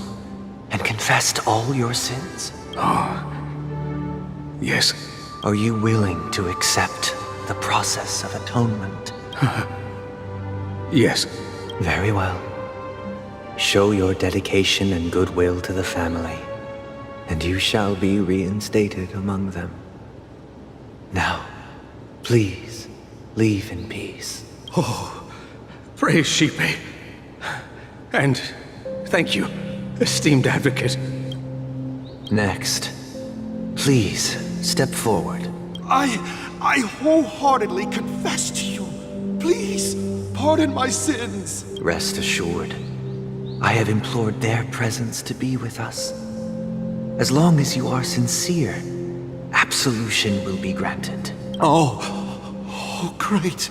and confessed all your sins? Yes. Are you willing to accept the process of atonement? Yes. Very well. Show your dedication and goodwill to the family, and you shall be reinstated among them. Now, please, leave in peace. Oh, praise Shipe. And thank you, esteemed advocate. Next, please step forward. I wholeheartedly confess to you. Please, pardon my sins. Rest assured, I have implored their presence to be with us. As long as you are sincere, absolution will be granted. Oh, great.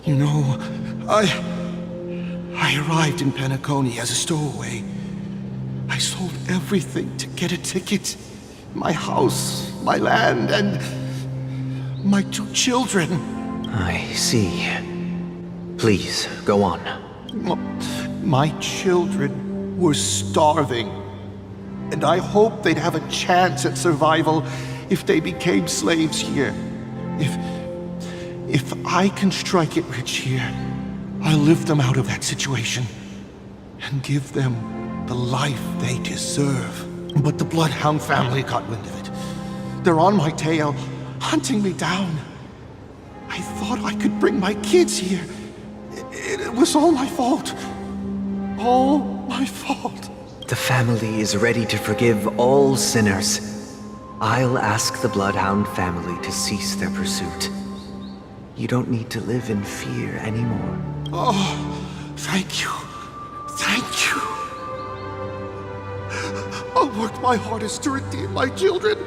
You know, I arrived in Penacony as a stowaway. I sold everything to get a ticket. My house, my land, and my 2 children. I see. Please, go on. My children were starving, and I hoped they'd have a chance at survival if they became slaves here. If I can strike it rich here, I'll lift them out of that situation and give them the life they deserve. But the Bloodhound family got wind of it. They're on my tail, hunting me down. I thought I could bring my kids here. It was all my fault. All my fault. The family is ready to forgive all sinners. I'll ask the Bloodhound family to cease their pursuit. You don't need to live in fear anymore. Oh, thank you. Thank you. I'll work my hardest to redeem my children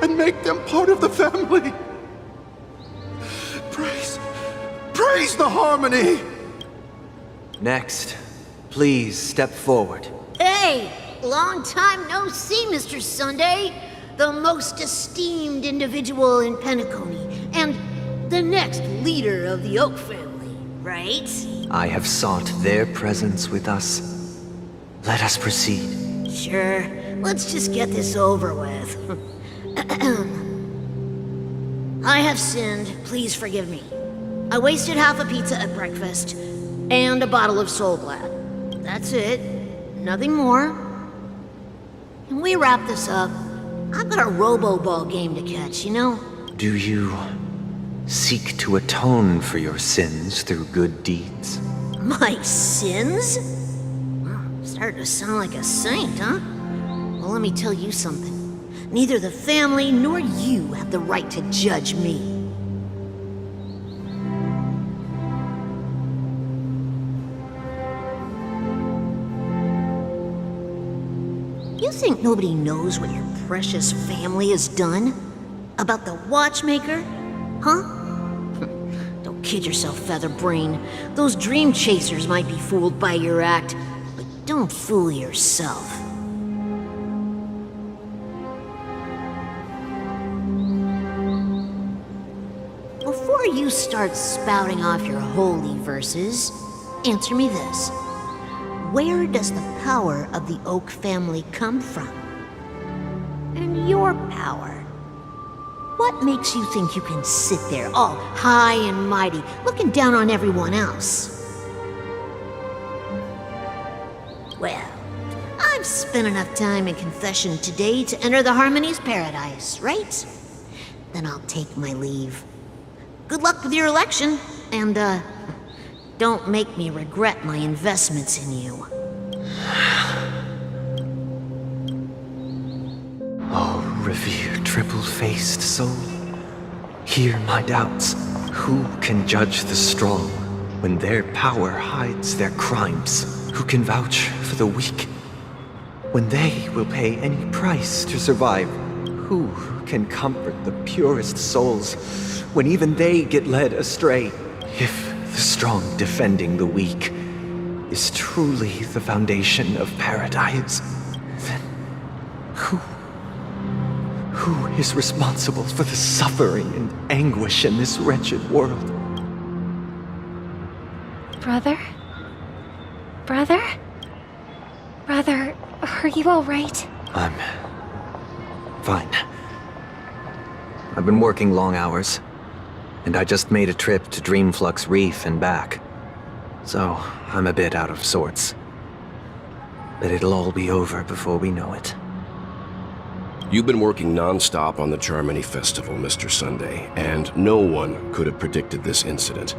and make them part of the family. Praise the harmony! Next, please step forward. Hey! Long time no see, Mr. Sunday. The most esteemed individual in Penacony, and the next leader of the Oak family, right? I have sought their presence with us. Let us proceed. Sure. Let's just get this over with. I have sinned. Please forgive me. I wasted half a pizza at breakfast, and a bottle of Soul Glad. That's it. Nothing more. Can we wrap this up? I've got a robo-ball game to catch, you know? Do you seek to atone for your sins through good deeds? My sins? Well, starting to sound like a saint, huh? Well, let me tell you something. Neither the family nor you have the right to judge me. You think nobody knows what your precious family has done? About the watchmaker? Huh? Don't kid yourself, Featherbrain. Those dream chasers might be fooled by your act, but don't fool yourself. Before you start spouting off your holy verses, answer me this. where does the power of the Oak family come from? And your power? What makes you think you can sit there all high and mighty, looking down on everyone else? Well, I've spent enough time in confession today to enter the Harmony's paradise, right? Then I'll take my leave. Good luck with your election, and, don't make me regret my investments in you. Oh, revered triple-faced soul, hear my doubts. Who can judge the strong when their power hides their crimes? Who can vouch for the weak when they will pay any price to survive? Who can comfort the purest souls when even they get led astray? If the strong defending the weak is truly the foundation of paradise, then who is responsible for the suffering and anguish in this wretched world? Brother? Brother? Brother, are you all right? I'm fine. I've been working long hours, and I just made a trip to Dreamflux Reef and back. So, I'm a bit out of sorts. But it'll all be over before we know it. You've been working non-stop on the Charmony Festival, Mr. Sunday, and no one could have predicted this incident.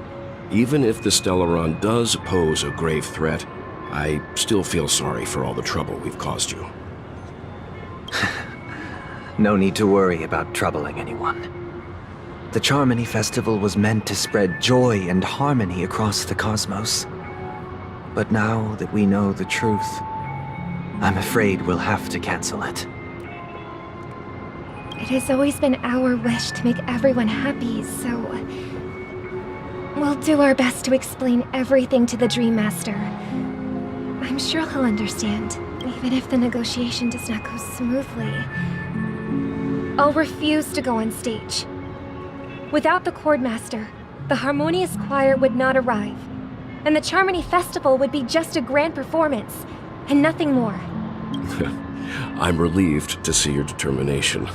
Even if the Stellaron does pose a grave threat, I still feel sorry for all the trouble we've caused you. No need to worry about troubling anyone. The Charmony Festival was meant to spread joy and harmony across the cosmos. But now that we know the truth, I'm afraid we'll have to cancel it. It has always been our wish to make everyone happy, so... we'll do our best to explain everything to the Dream Master. I'm sure he'll understand, even if the negotiation does not go smoothly. I'll refuse to go on stage. Without the Chord Master, the Harmonious Choir would not arrive, and the Charmony Festival would be just a grand performance, and nothing more. I'm relieved to see your determination.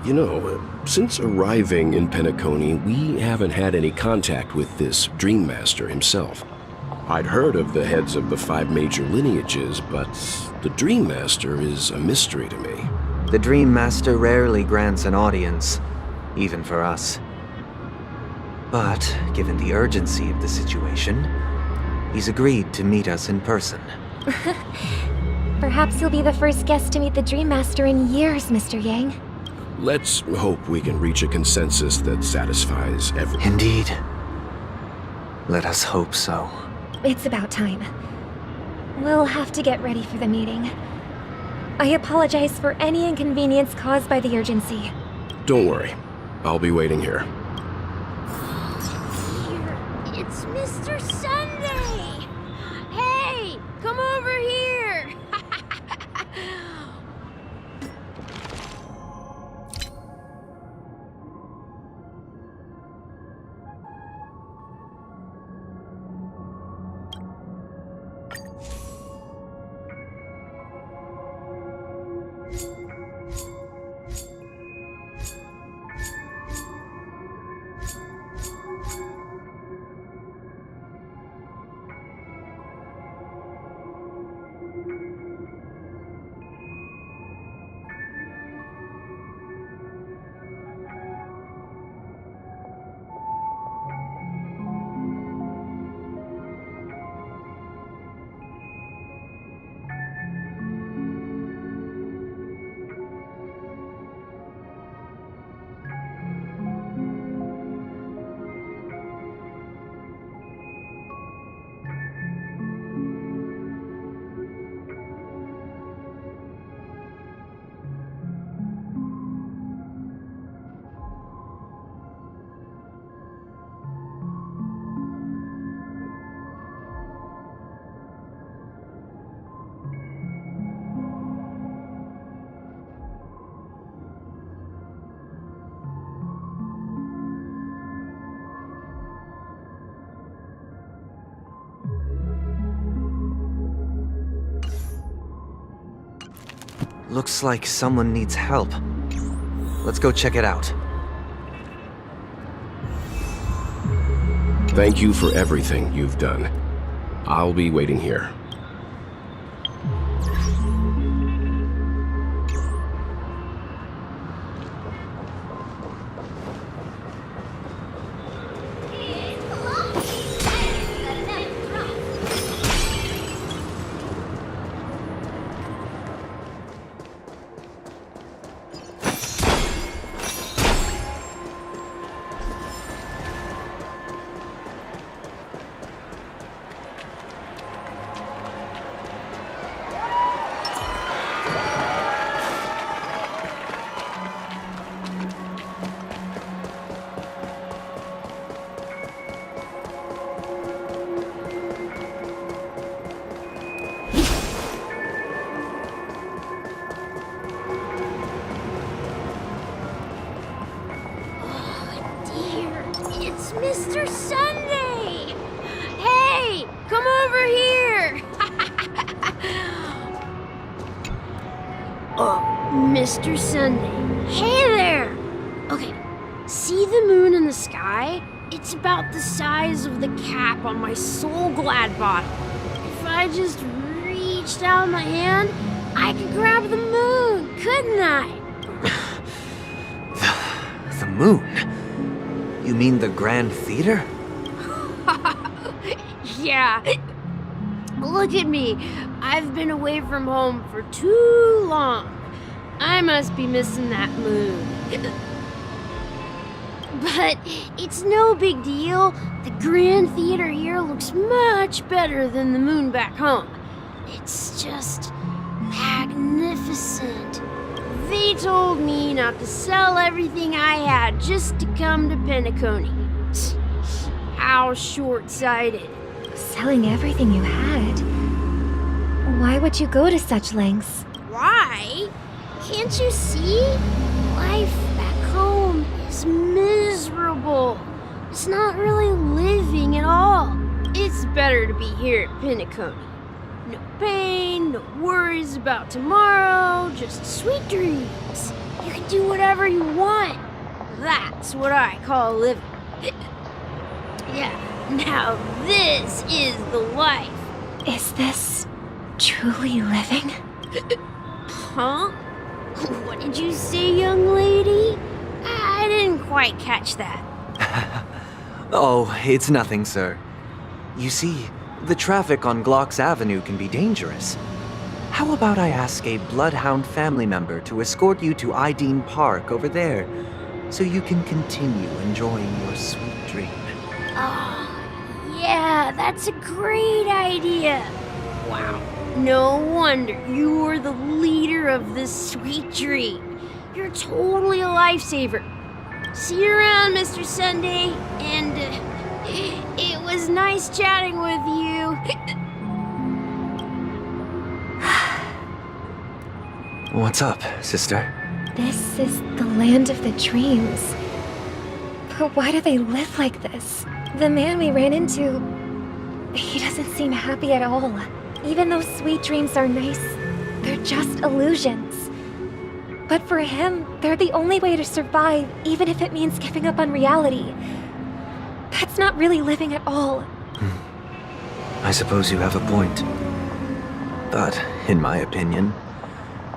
You know, since arriving in Penacony, we haven't had any contact with this Dream Master himself. I'd heard of the heads of the 5 major lineages, but the Dream Master is a mystery to me. The Dream Master rarely grants an audience, even for us. But, given the urgency of the situation, he's agreed to meet us in person. Perhaps you'll be the first guest to meet the Dream Master in years, Mr. Yang. Let's hope we can reach a consensus that satisfies everyone. Indeed. Let us hope so. It's about time. We'll have to get ready for the meeting. I apologize for any inconvenience caused by the urgency. Don't worry. I'll be waiting here. It's Mr. Sunday! Hey, come over here! Looks like someone needs help. Let's go check it out. Thank you for everything you've done. I'll be waiting here. Mr. Sunday! Hey, come over here! Oh, Mr. Sunday. Hey there! Okay, see the moon in the sky? It's about the size of the cap on my Soul Glad bottle. If I just reached out my hand, I could grab the moon, couldn't I? The moon? You mean the Grand Theater? Yeah. Look at me. I've been away from home for too long. I must be missing that moon. But it's no big deal. The Grand Theater here looks much better than the moon back home. It's just magnificent. They told me not to sell everything I had just to come to Penacony. How short-sighted. Selling everything you had? Why would you go to such lengths? Why? Can't you see? Life back home is miserable. It's not really living at all. It's better to be here at Penacony. No pain, no worries about tomorrow, just sweet dreams. You can do whatever you want. That's what I call living. Yeah, now this is the life. Is this truly living? Huh? What did you say, young lady? I didn't quite catch that. Oh, it's nothing, sir. You see, the traffic on Glock's Avenue can be dangerous. How about I ask a Bloodhound family member to escort you to Ideen Park over there, so you can continue enjoying your sweet dream? Oh, yeah, that's a great idea. Wow, no wonder you're the leader of this sweet dream. You're totally a lifesaver. See you around, Mr. Sunday, and it was nice chatting with you. What's up, sister? This is the land of the dreams. But why do they live like this? The man we ran into, he doesn't seem happy at all. Even though sweet dreams are nice, they're just illusions. But for him, they're the only way to survive, even if it means giving up on reality. That's not really living at all. I suppose you have a point. But, in my opinion,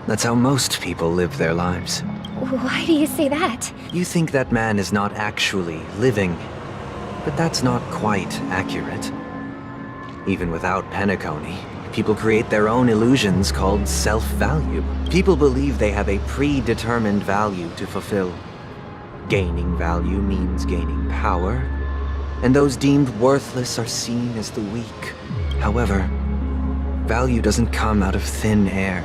that's how most people live their lives. Why do you say that? You think that man is not actually living, but that's not quite accurate. Even without Penacony, people create their own illusions called self-value. People believe they have a predetermined value to fulfill. Gaining value means gaining power, and those deemed worthless are seen as the weak. However, value doesn't come out of thin air,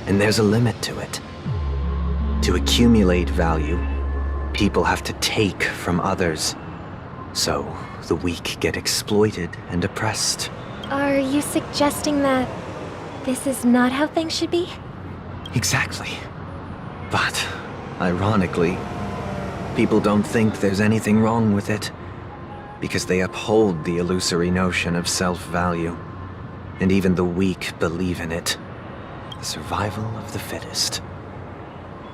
and there's a limit to it. To accumulate value, people have to take from others. So, the weak get exploited and oppressed. Are you suggesting that this is not how things should be? Exactly. But, ironically, people don't think there's anything wrong with it, because they uphold the illusory notion of self-value, and even the weak believe in it. The survival of the fittest.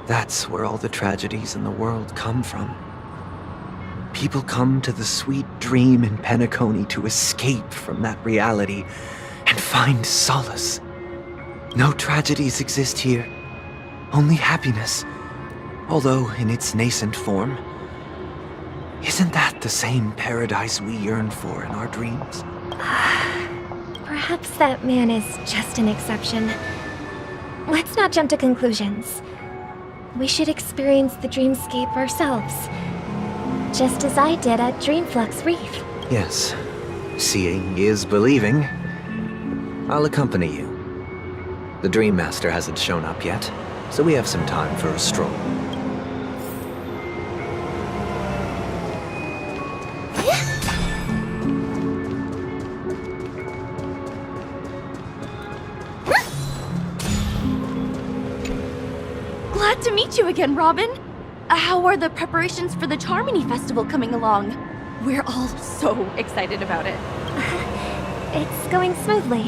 That's where all the tragedies in the world come from. People come to the sweet dream in Penacony to escape from that reality and find solace. No tragedies exist here, only happiness. Although in its nascent form. Isn't that the same paradise we yearn for in our dreams? Perhaps that man is just an exception. Let's not jump to conclusions. We should experience the dreamscape ourselves. Just as I did at Dreamflux Reef. Yes, seeing is believing. I'll accompany you. The Dream Master hasn't shown up yet, so we have some time for a stroll. Glad to meet you again, Robin. How are the preparations for the Charmony Festival coming along? We're all so excited about it. It's going smoothly.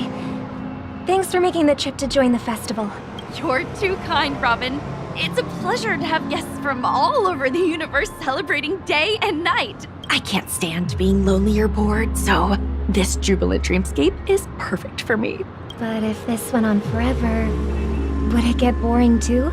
Thanks for making the trip to join the festival. You're too kind, Robin. It's a pleasure to have guests from all over the universe celebrating day and night. I can't stand being lonely or bored, so this jubilant dreamscape is perfect for me. But if this went on forever, would it get boring too?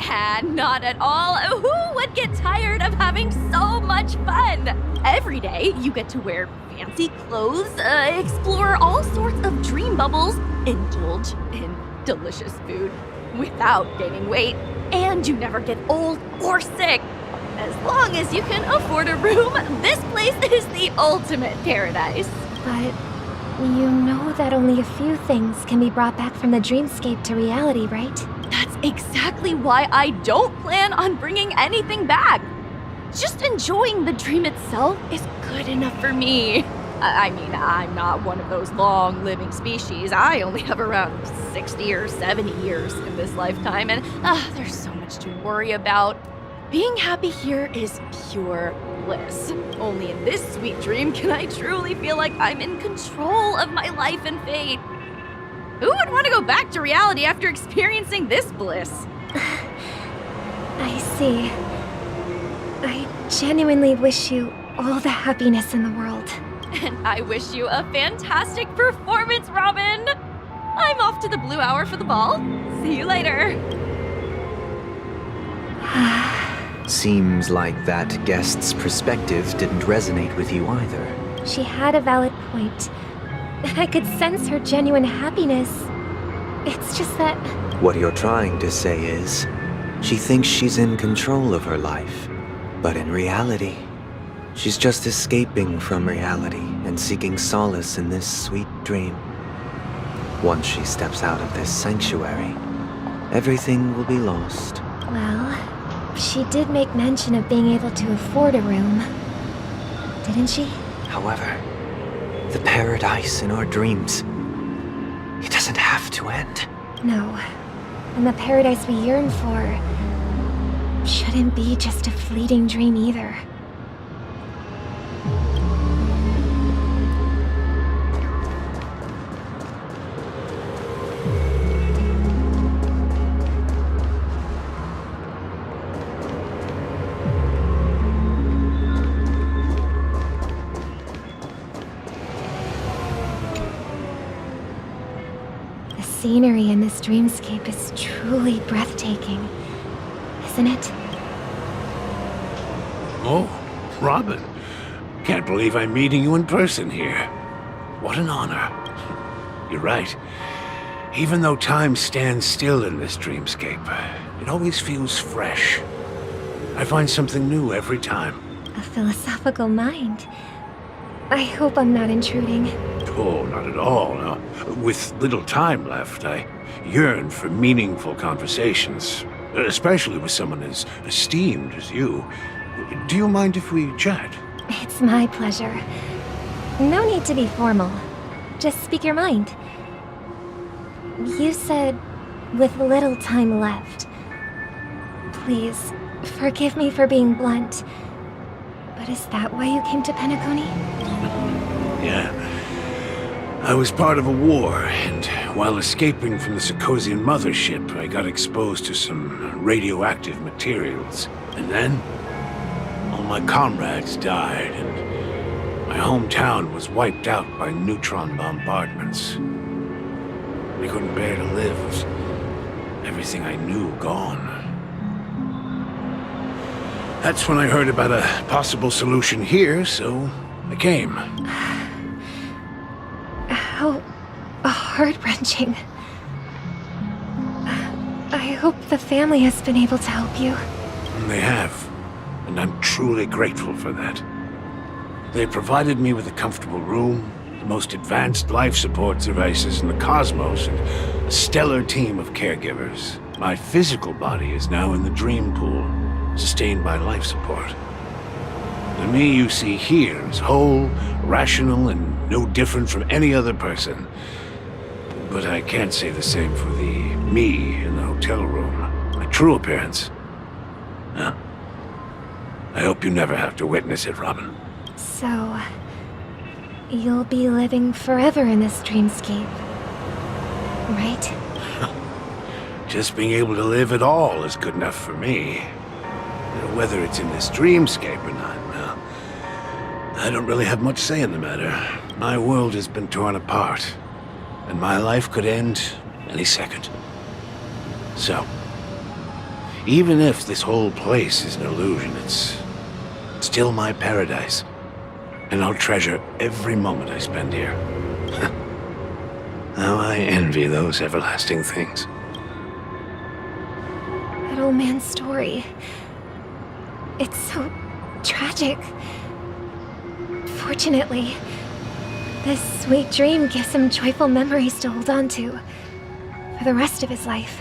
Nah, not at all. Who would get tired of having so much fun? Every day, you get to wear fancy clothes, explore all sorts of dream bubbles, indulge in delicious food without gaining weight, and you never get old or sick. As long as you can afford a room, this place is the ultimate paradise. But you know that only a few things can be brought back from the dreamscape to reality, right? That's exactly why I don't plan on bringing anything back. Just enjoying the dream itself is good enough for me. I mean, I'm not one of those long-living species. I only have around 60 or 70 years in this lifetime, and there's so much to worry about. Being happy here is pure bliss. Only in this sweet dream can I truly feel like I'm in control of my life and fate. Who would want to go back to reality after experiencing this bliss? I see. I genuinely wish you all the happiness in the world. And I wish you a fantastic performance, Robin! I'm off to the Blue Hour for the ball. See you later. Seems like that guest's perspective didn't resonate with you either. She had a valid point. I could sense her genuine happiness. It's just that... What you're trying to say is, she thinks she's in control of her life. But in reality, she's just escaping from reality and seeking solace in this sweet dream. Once she steps out of this sanctuary, everything will be lost. Well, she did make mention of being able to afford a room. Didn't she? However, the paradise in our dreams, it doesn't have to end. No. And the paradise we yearn for shouldn't be just a fleeting dream either. The scenery in this dreamscape is truly breathtaking, isn't it? Oh, Robin. Can't believe I'm meeting you in person here. What an honor. You're right. Even though time stands still in this dreamscape, it always feels fresh. I find something new every time. A philosophical mind. I hope I'm not intruding. Oh, not at all. No. With little time left, I yearn for meaningful conversations, especially with someone as esteemed as you. Do you mind if we chat? It's my pleasure. No need to be formal. Just speak your mind. You said, with little time left. Please, forgive me for being blunt. But is that why you came to Penacony? Yeah. I was part of a war, and while escaping from the Sarkosian mothership, I got exposed to some radioactive materials. And then, all my comrades died, and my hometown was wiped out by neutron bombardments. I couldn't bear to live with everything I knew gone. That's when I heard about a possible solution here, so I came. How heart-wrenching. I hope the family has been able to help you. They have, and I'm truly grateful for that. They provided me with a comfortable room, the most advanced life support devices in the cosmos, and a stellar team of caregivers. My physical body is now in the dream pool, sustained by life support. The me you see here is whole, rational, and no different from any other person. But I can't say the same for the me in the hotel room. My true appearance. Huh. I hope you never have to witness it, Robin. So, you'll be living forever in this dreamscape, right? Just being able to live at all is good enough for me. Whether it's in this dreamscape or not, well, I don't really have much say in the matter. My world has been torn apart, and my life could end any second. So, even if this whole place is an illusion, it's still my paradise, and I'll treasure every moment I spend here. How I envy those everlasting things. That old man's story. It's so tragic. Fortunately, this sweet dream gives him joyful memories to hold on to for the rest of his life.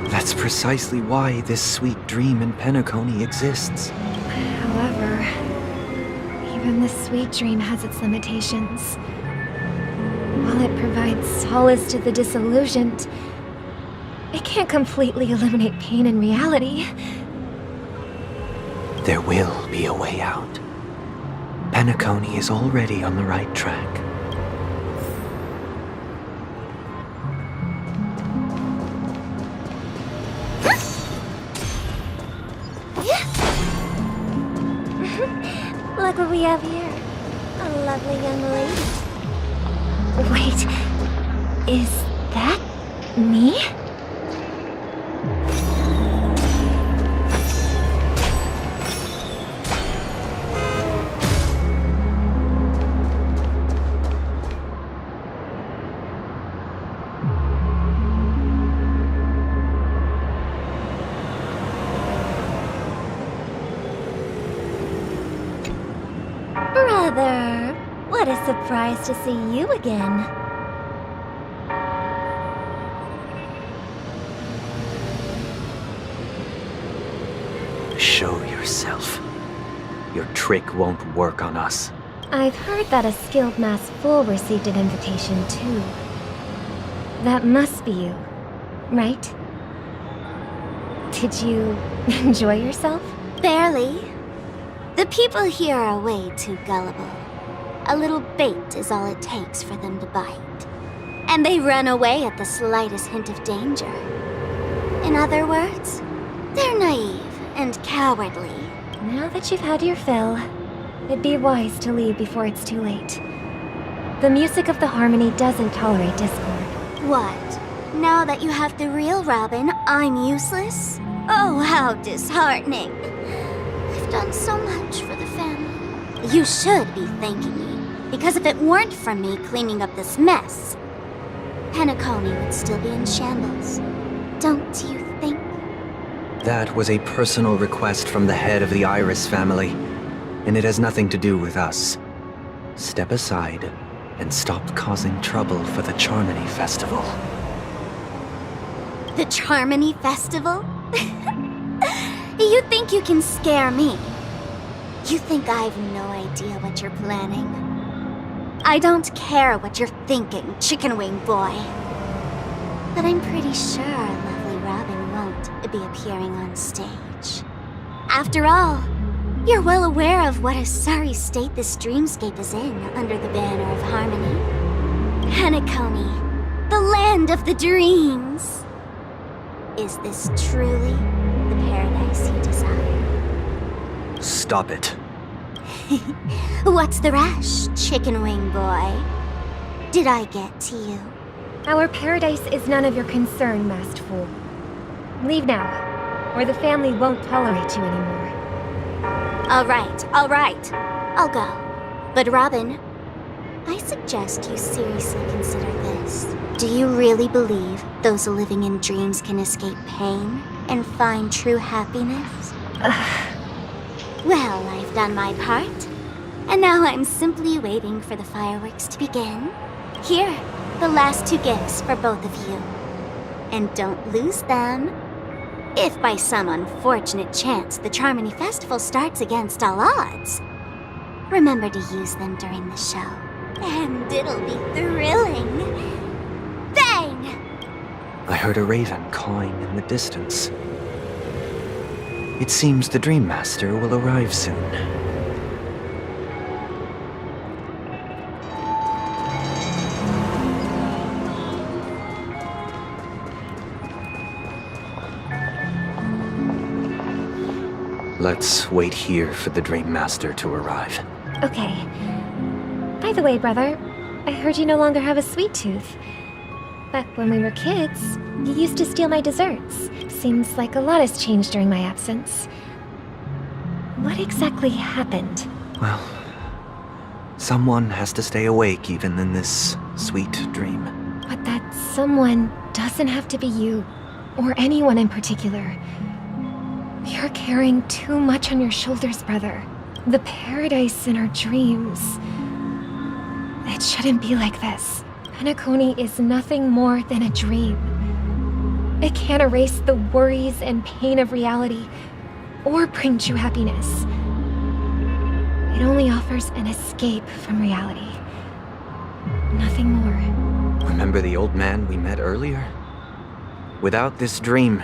That's precisely why this sweet dream in Penacony exists. However, even this sweet dream has its limitations. While it provides solace to the disillusioned, it can't completely eliminate pain in reality. There will be a way out. Penacony is already on the right track. Look what we have here. A lovely young lady. Wait, is that me? Brother, what a surprise to see you again. Show yourself. Your trick won't work on us. I've heard that a skilled mass fool received an invitation too. That must be you, right? Did you enjoy yourself? Barely. The people here are way too gullible. A little bait is all it takes for them to bite. And they run away at the slightest hint of danger. In other words, they're naive and cowardly. Now that you've had your fill, it'd be wise to leave before it's too late. The music of the harmony doesn't tolerate discord. What? Now that you have the real Robin, I'm useless? Oh, how disheartening. I've done so much for the family. You should be thanking me, because if it weren't for me cleaning up this mess, Penacony would still be in shambles. Don't you think? That was a personal request from the head of the Iris family, and it has nothing to do with us. Step aside and stop causing trouble for the Charmony Festival. The Charmony Festival? You think you can scare me? You think I've no idea what you're planning? I don't care what you're thinking, chicken wing boy. But I'm pretty sure lovely Robin won't be appearing on stage. After all, you're well aware of what a sorry state this dreamscape is in under the banner of harmony. Penacony, the land of the dreams. Is this truly the paradise you desire? Stop it. What's the rush, chicken wing boy? Did I get to you? Our paradise is none of your concern, masked fool. Leave now, or the family won't tolerate you anymore. All right. I'll go. But Robin, I suggest you seriously consider this. Do you really believe those living in dreams can escape pain and find true happiness? Well, I've done my part. And now I'm simply waiting for the fireworks to begin. Here, the last 2 gifts for both of you. And don't lose them. If by some unfortunate chance the Charmony Festival starts against all odds, remember to use them during the show. And it'll be thrilling. Bang! I heard a raven cawing in the distance. It seems the Dream Master will arrive soon. Let's wait here for the Dream Master to arrive. Okay. By the way, brother, I heard you no longer have a sweet tooth. Back when we were kids, you used to steal my desserts. Seems like a lot has changed during my absence. What exactly happened? Well, someone has to stay awake even in this sweet dream. But that someone doesn't have to be you, or anyone in particular. You're carrying too much on your shoulders, brother. The paradise in our dreams. It shouldn't be like this. Penacony is nothing more than a dream. It can't erase the worries and pain of reality, or bring true happiness. It only offers an escape from reality. Nothing more. Remember the old man we met earlier? Without this dream,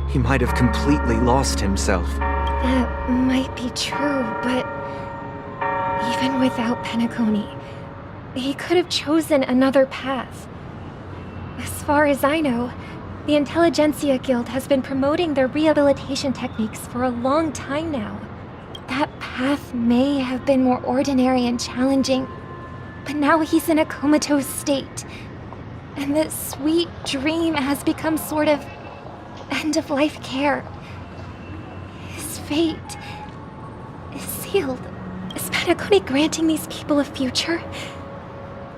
he might have completely lost himself. That might be true, but even without Penacony, he could have chosen another path. As far as I know, the Intelligentsia Guild has been promoting their rehabilitation techniques for a long time now. That path may have been more ordinary and challenging, but now he's in a comatose state, and the sweet dream has become sort of end-of-life care. His fate is sealed. Is Penacony granting these people a future?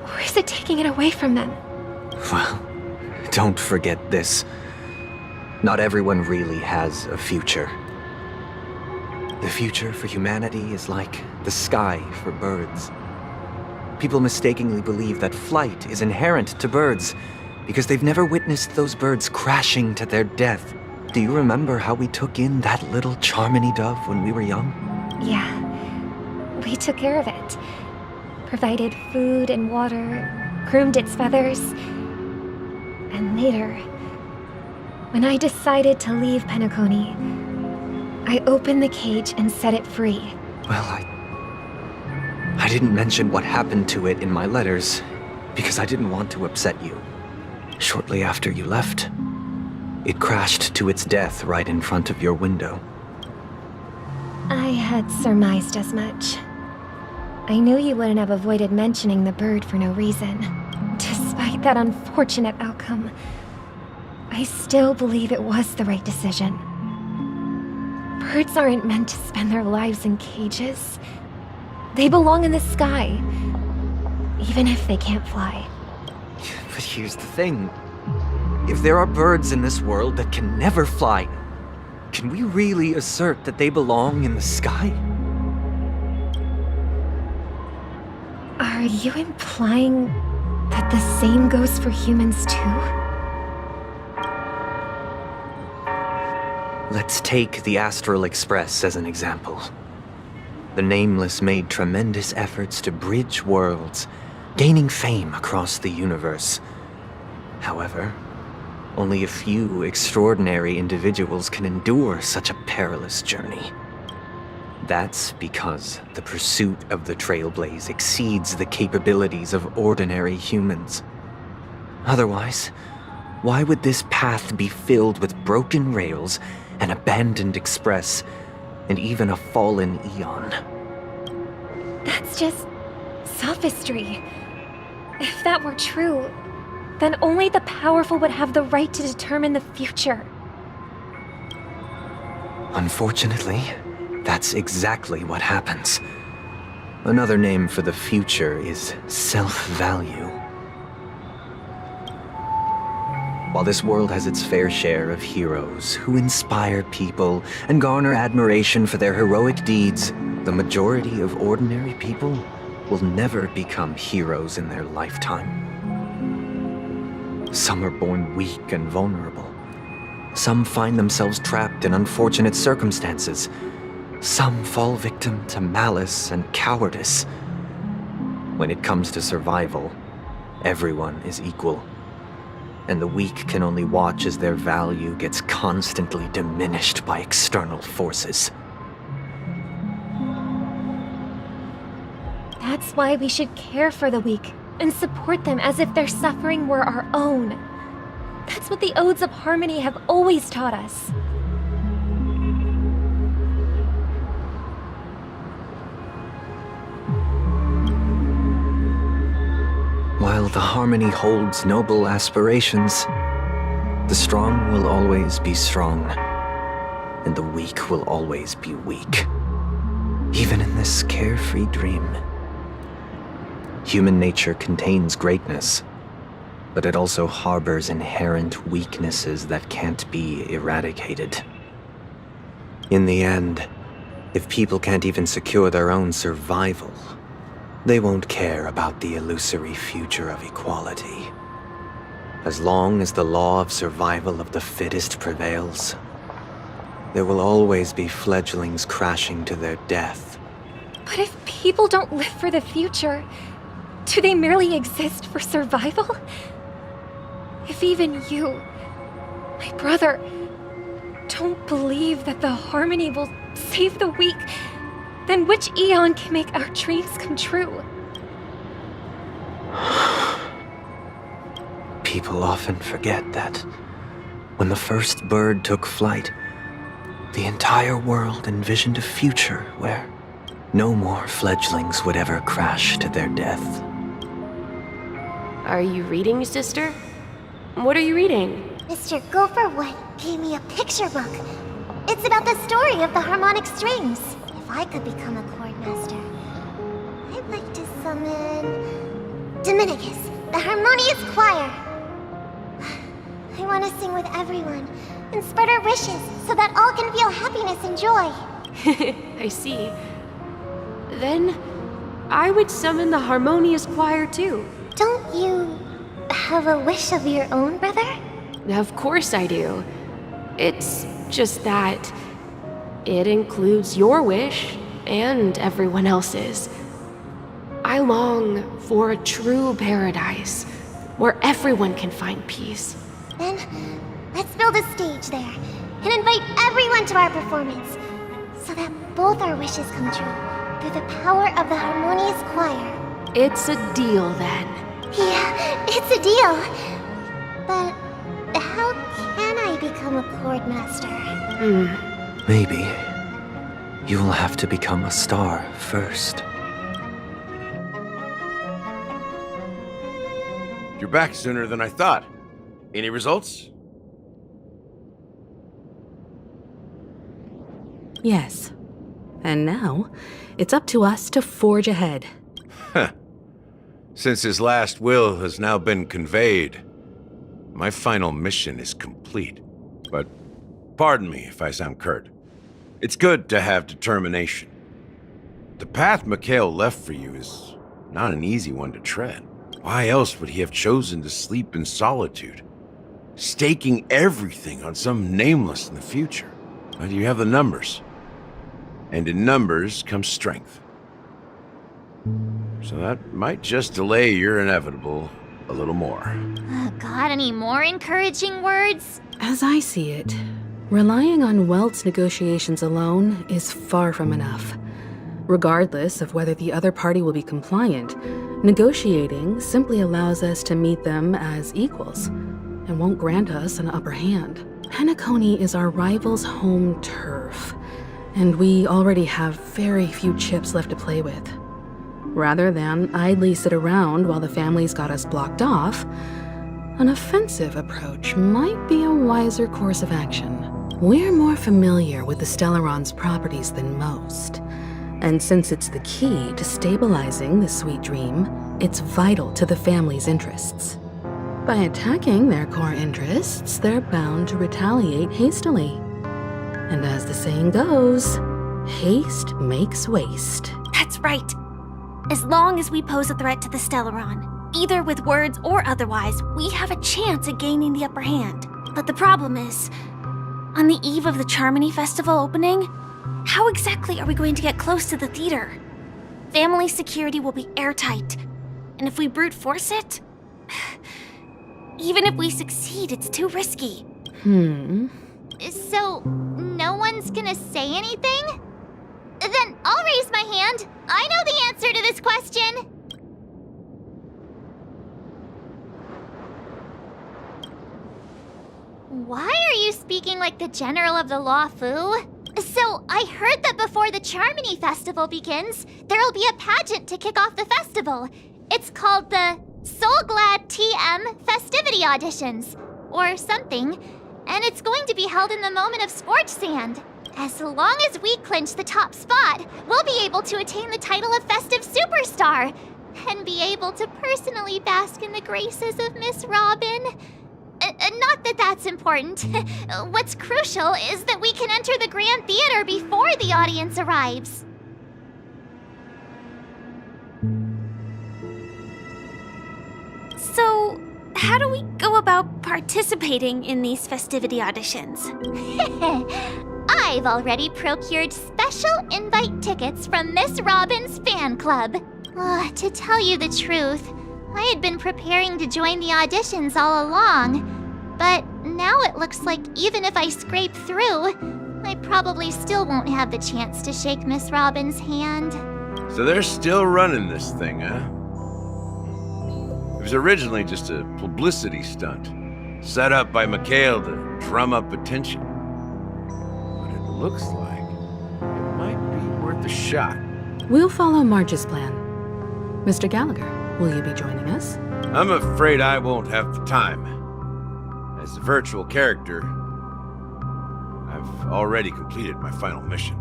Or is it taking it away from them? Well, don't forget this. Not everyone really has a future. The future for humanity is like the sky for birds. People mistakenly believe that flight is inherent to birds because they've never witnessed those birds crashing to their death. Do you remember how we took in that little Charmony dove when we were young? Yeah. We took care of it. Provided food and water, groomed its feathers. And later, when I decided to leave Penacony, I opened the cage and set it free. Well, I didn't mention what happened to it in my letters because I didn't want to upset you. Shortly after you left, it crashed to its death right in front of your window. I had surmised as much. I knew you wouldn't have avoided mentioning the bird for no reason. Despite that unfortunate outcome, I still believe it was the right decision. Birds aren't meant to spend their lives in cages. They belong in the sky, even if they can't fly. But here's the thing. If there are birds in this world that can never fly, can we really assert that they belong in the sky? Are you implying that the same goes for humans too? Let's take the Astral Express as an example. The Nameless made tremendous efforts to bridge worlds, gaining fame across the universe. However, Only a few extraordinary individuals can endure such a perilous journey. That's because the pursuit of the Trailblaze exceeds the capabilities of ordinary humans. Otherwise, why would this path be filled with broken rails, an abandoned express, and even a fallen Eon? That's just sophistry. If that were true, then only the powerful would have the right to determine the future. Unfortunately, that's exactly what happens. Another name for the future is self-value. While this world has its fair share of heroes who inspire people and garner admiration for their heroic deeds, the majority of ordinary people will never become heroes in their lifetime. Some are born weak and vulnerable. Some find themselves trapped in unfortunate circumstances. Some fall victim to malice and cowardice. When it comes to survival, everyone is equal. And the weak can only watch as their value gets constantly diminished by external forces. That's why we should care for the weak and support them as if their suffering were our own. That's what the Odes of Harmony have always taught us. While the Harmony holds noble aspirations, the strong will always be strong, and the weak will always be weak, even in this carefree dream. Human nature contains greatness, but it also harbors inherent weaknesses that can't be eradicated. In the end, if people can't even secure their own survival, they won't care about the illusory future of equality. As long as the law of survival of the fittest prevails, there will always be fledglings crashing to their death. But if people don't live for the future, do they merely exist for survival? If even you, my brother, don't believe that the Harmony will save the weak, then which Eon can make our dreams come true? People often forget that when the first bird took flight, the entire world envisioned a future where no more fledglings would ever crash to their death. Are you reading, sister? What are you reading? Mr. Gopherwood gave me a picture book. It's about the story of the harmonic strings. If I could become a chord master, I'd like to summon Dominicus, the harmonious choir. I want to sing with everyone and spread our wishes so that all can feel happiness and joy. I see. Then, I would summon the harmonious choir too. Don't you have a wish of your own, brother? Of course I do. It's just that it includes your wish and everyone else's. I long for a true paradise where everyone can find peace. Then, let's build a stage there and invite everyone to our performance so that both our wishes come true through the power of the harmonious choir. It's a deal then. Yeah, it's a deal. But how can I become a chord master? Maybe you'll have to become a star first. You're back sooner than I thought. Any results? Yes. And now, it's up to us to forge ahead. Huh. Since his last will has now been conveyed, my final mission is complete. But pardon me if I sound curt. It's good to have determination. The path Mikhail left for you is not an easy one to tread. Why else would he have chosen to sleep in solitude, staking everything on some nameless in the future? But you have the numbers. And in numbers comes strength. So that might just delay your inevitable, a little more. Got any more encouraging words? As I see it, relying on Welt's negotiations alone is far from enough. Regardless of whether the other party will be compliant, negotiating simply allows us to meet them as equals and won't grant us an upper hand. Penacony is our rival's home turf, and we already have very few chips left to play with. Rather than idly sit around while the family's got us blocked off, an offensive approach might be a wiser course of action. We're more familiar with the Stellaron's properties than most, and since it's the key to stabilizing the sweet dream, it's vital to the family's interests. By attacking their core interests, they're bound to retaliate hastily. And as the saying goes, haste makes waste. That's right. As long as we pose a threat to the Stellaron, either with words or otherwise, we have a chance at gaining the upper hand. But the problem is, on the eve of the Charmony Festival opening, how exactly are we going to get close to the theater? Family security will be airtight, and if we brute force it, even if we succeed, it's too risky. So, no one's gonna say anything? Then I'll raise my hand. I know the answer to this question. Why are you speaking like the General of the Law Fu? So, I heard that before the Charmony Festival begins, there'll be a pageant to kick off the festival. It's called the Soul Glad TM Festivity Auditions, or something, and it's going to be held in the moment of scorched sand. As long as we clinch the top spot, we'll be able to attain the title of Festive Superstar, and be able to personally bask in the graces of Miss Robin. Not that that's important. What's crucial is that we can enter the Grand Theater before the audience arrives. So, how do we go about participating in these festivity auditions? I've already procured special invite tickets from Miss Robin's fan club. To tell you the truth, I had been preparing to join the auditions all along, but now it looks like even if I scrape through, I probably still won't have the chance to shake Miss Robin's hand. So they're still running this thing, huh? It was originally just a publicity stunt, set up by Mikhail to drum up attention. But it looks like it might be worth a shot. We'll follow Marge's plan. Mr. Gallagher, will you be joining us? I'm afraid I won't have the time. As a virtual character, I've already completed my final mission.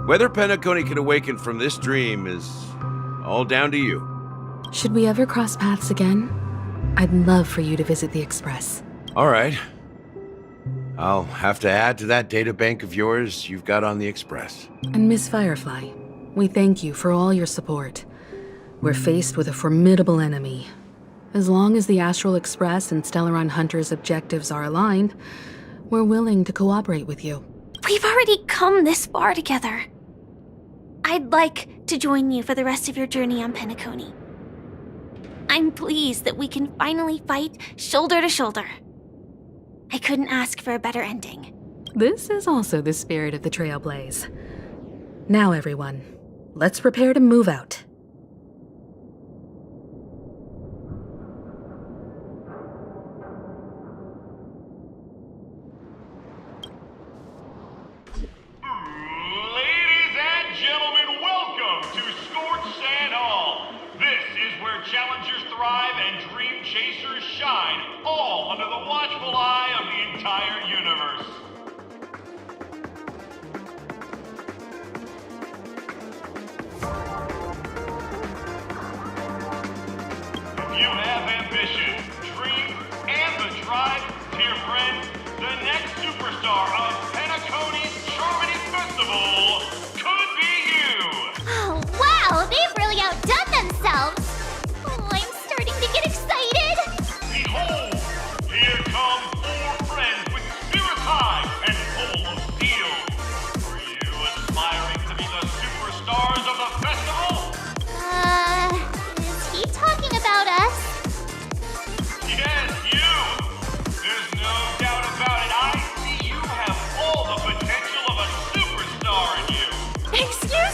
Whether Penacony can awaken from this dream is all down to you. Should we ever cross paths again? I'd love for you to visit the Express. All right. I'll have to add to that data bank of yours you've got on the Express. And Miss Firefly, we thank you for all your support. We're faced with a formidable enemy. As long as the Astral Express and Stellaron Hunter's objectives are aligned, we're willing to cooperate with you. We've already come this far together. I'd like to join you for the rest of your journey on Penacony. I'm pleased that we can finally fight shoulder to shoulder. I couldn't ask for a better ending. This is also the spirit of the Trailblaze. Now, everyone, let's prepare to move out. Ladies and gentlemen, welcome to Scorched Sand Hall. This is where challengers thrive and dream chasers shine, all under the watchful eye of the entire universe. If you have ambition, dreams, and the drive, dear friends, the next superstar of Penacony's Charmony Festival could be you! Oh, wow! They've really outdone themselves! Oh, I'm starting to get excited! Behold! Here come 4 friends with spirits high and full of steel! Were you aspiring to be the superstars of the festival? Is he talking about us?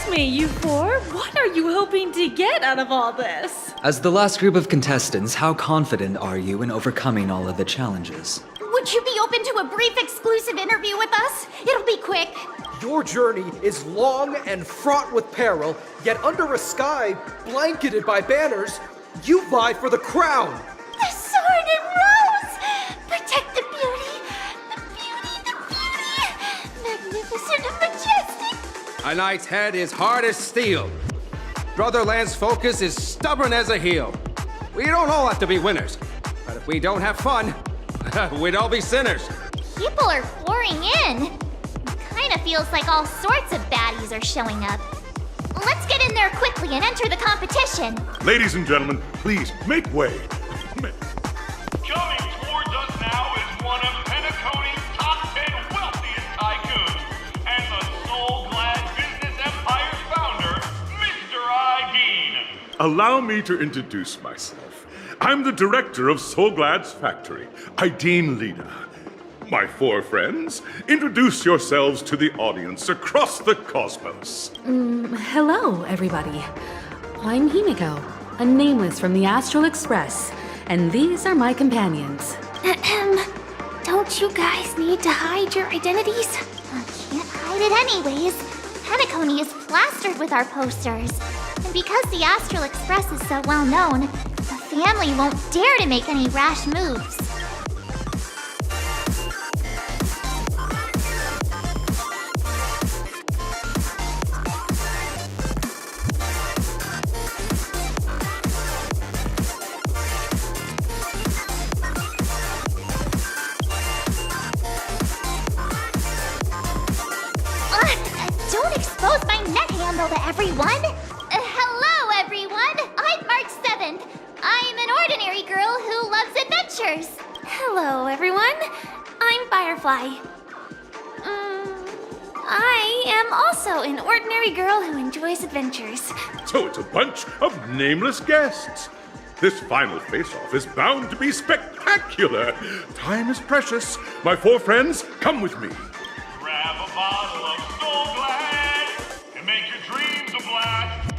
Excuse me, you four. What are you hoping to get out of all this? As the last group of contestants, how confident are you in overcoming all of the challenges? Would you be open to a brief exclusive interview with us? It'll be quick. Your journey is long and fraught with peril, yet under a sky blanketed by banners, you vie for the crown. The sword and rose! Protect the beauty! The beauty, the beauty! Magnificent and majestic! A knight's head is hard as steel. Brotherland's focus is stubborn as a heel. We don't all have to be winners, but if we don't have fun, we'd all be sinners. People are pouring in. Kinda feels like all sorts of baddies are showing up. Let's get in there quickly and enter the competition. Ladies and gentlemen, please make way. Coming towards us now is one of Penacony's top 10 wealthiest tycoons and the soul-glad business empire's founder, Mr. Ideen. Allow me to introduce myself. I'm the director of Soulglad's factory, Ideen Lida. My four friends, introduce yourselves to the audience across the cosmos. Hello, everybody. I'm Himiko, a nameless from the Astral Express, and these are my companions. Don't you guys need to hide your identities? I can't hide it anyways. Penacony is plastered with our posters. And because the Astral Express is so well known, the family won't dare to make any rash moves. Don't expose my net handle to everyone! Hello, everyone! I'm March 7th. I'm an ordinary girl who loves adventures. Hello, everyone. I'm Firefly. I am also an ordinary girl who enjoys adventures. So it's a bunch of nameless guests. This final face-off is bound to be spectacular. Time is precious. My four friends, come with me. Grab a bottle of Soul Glad and make your dreams a blast.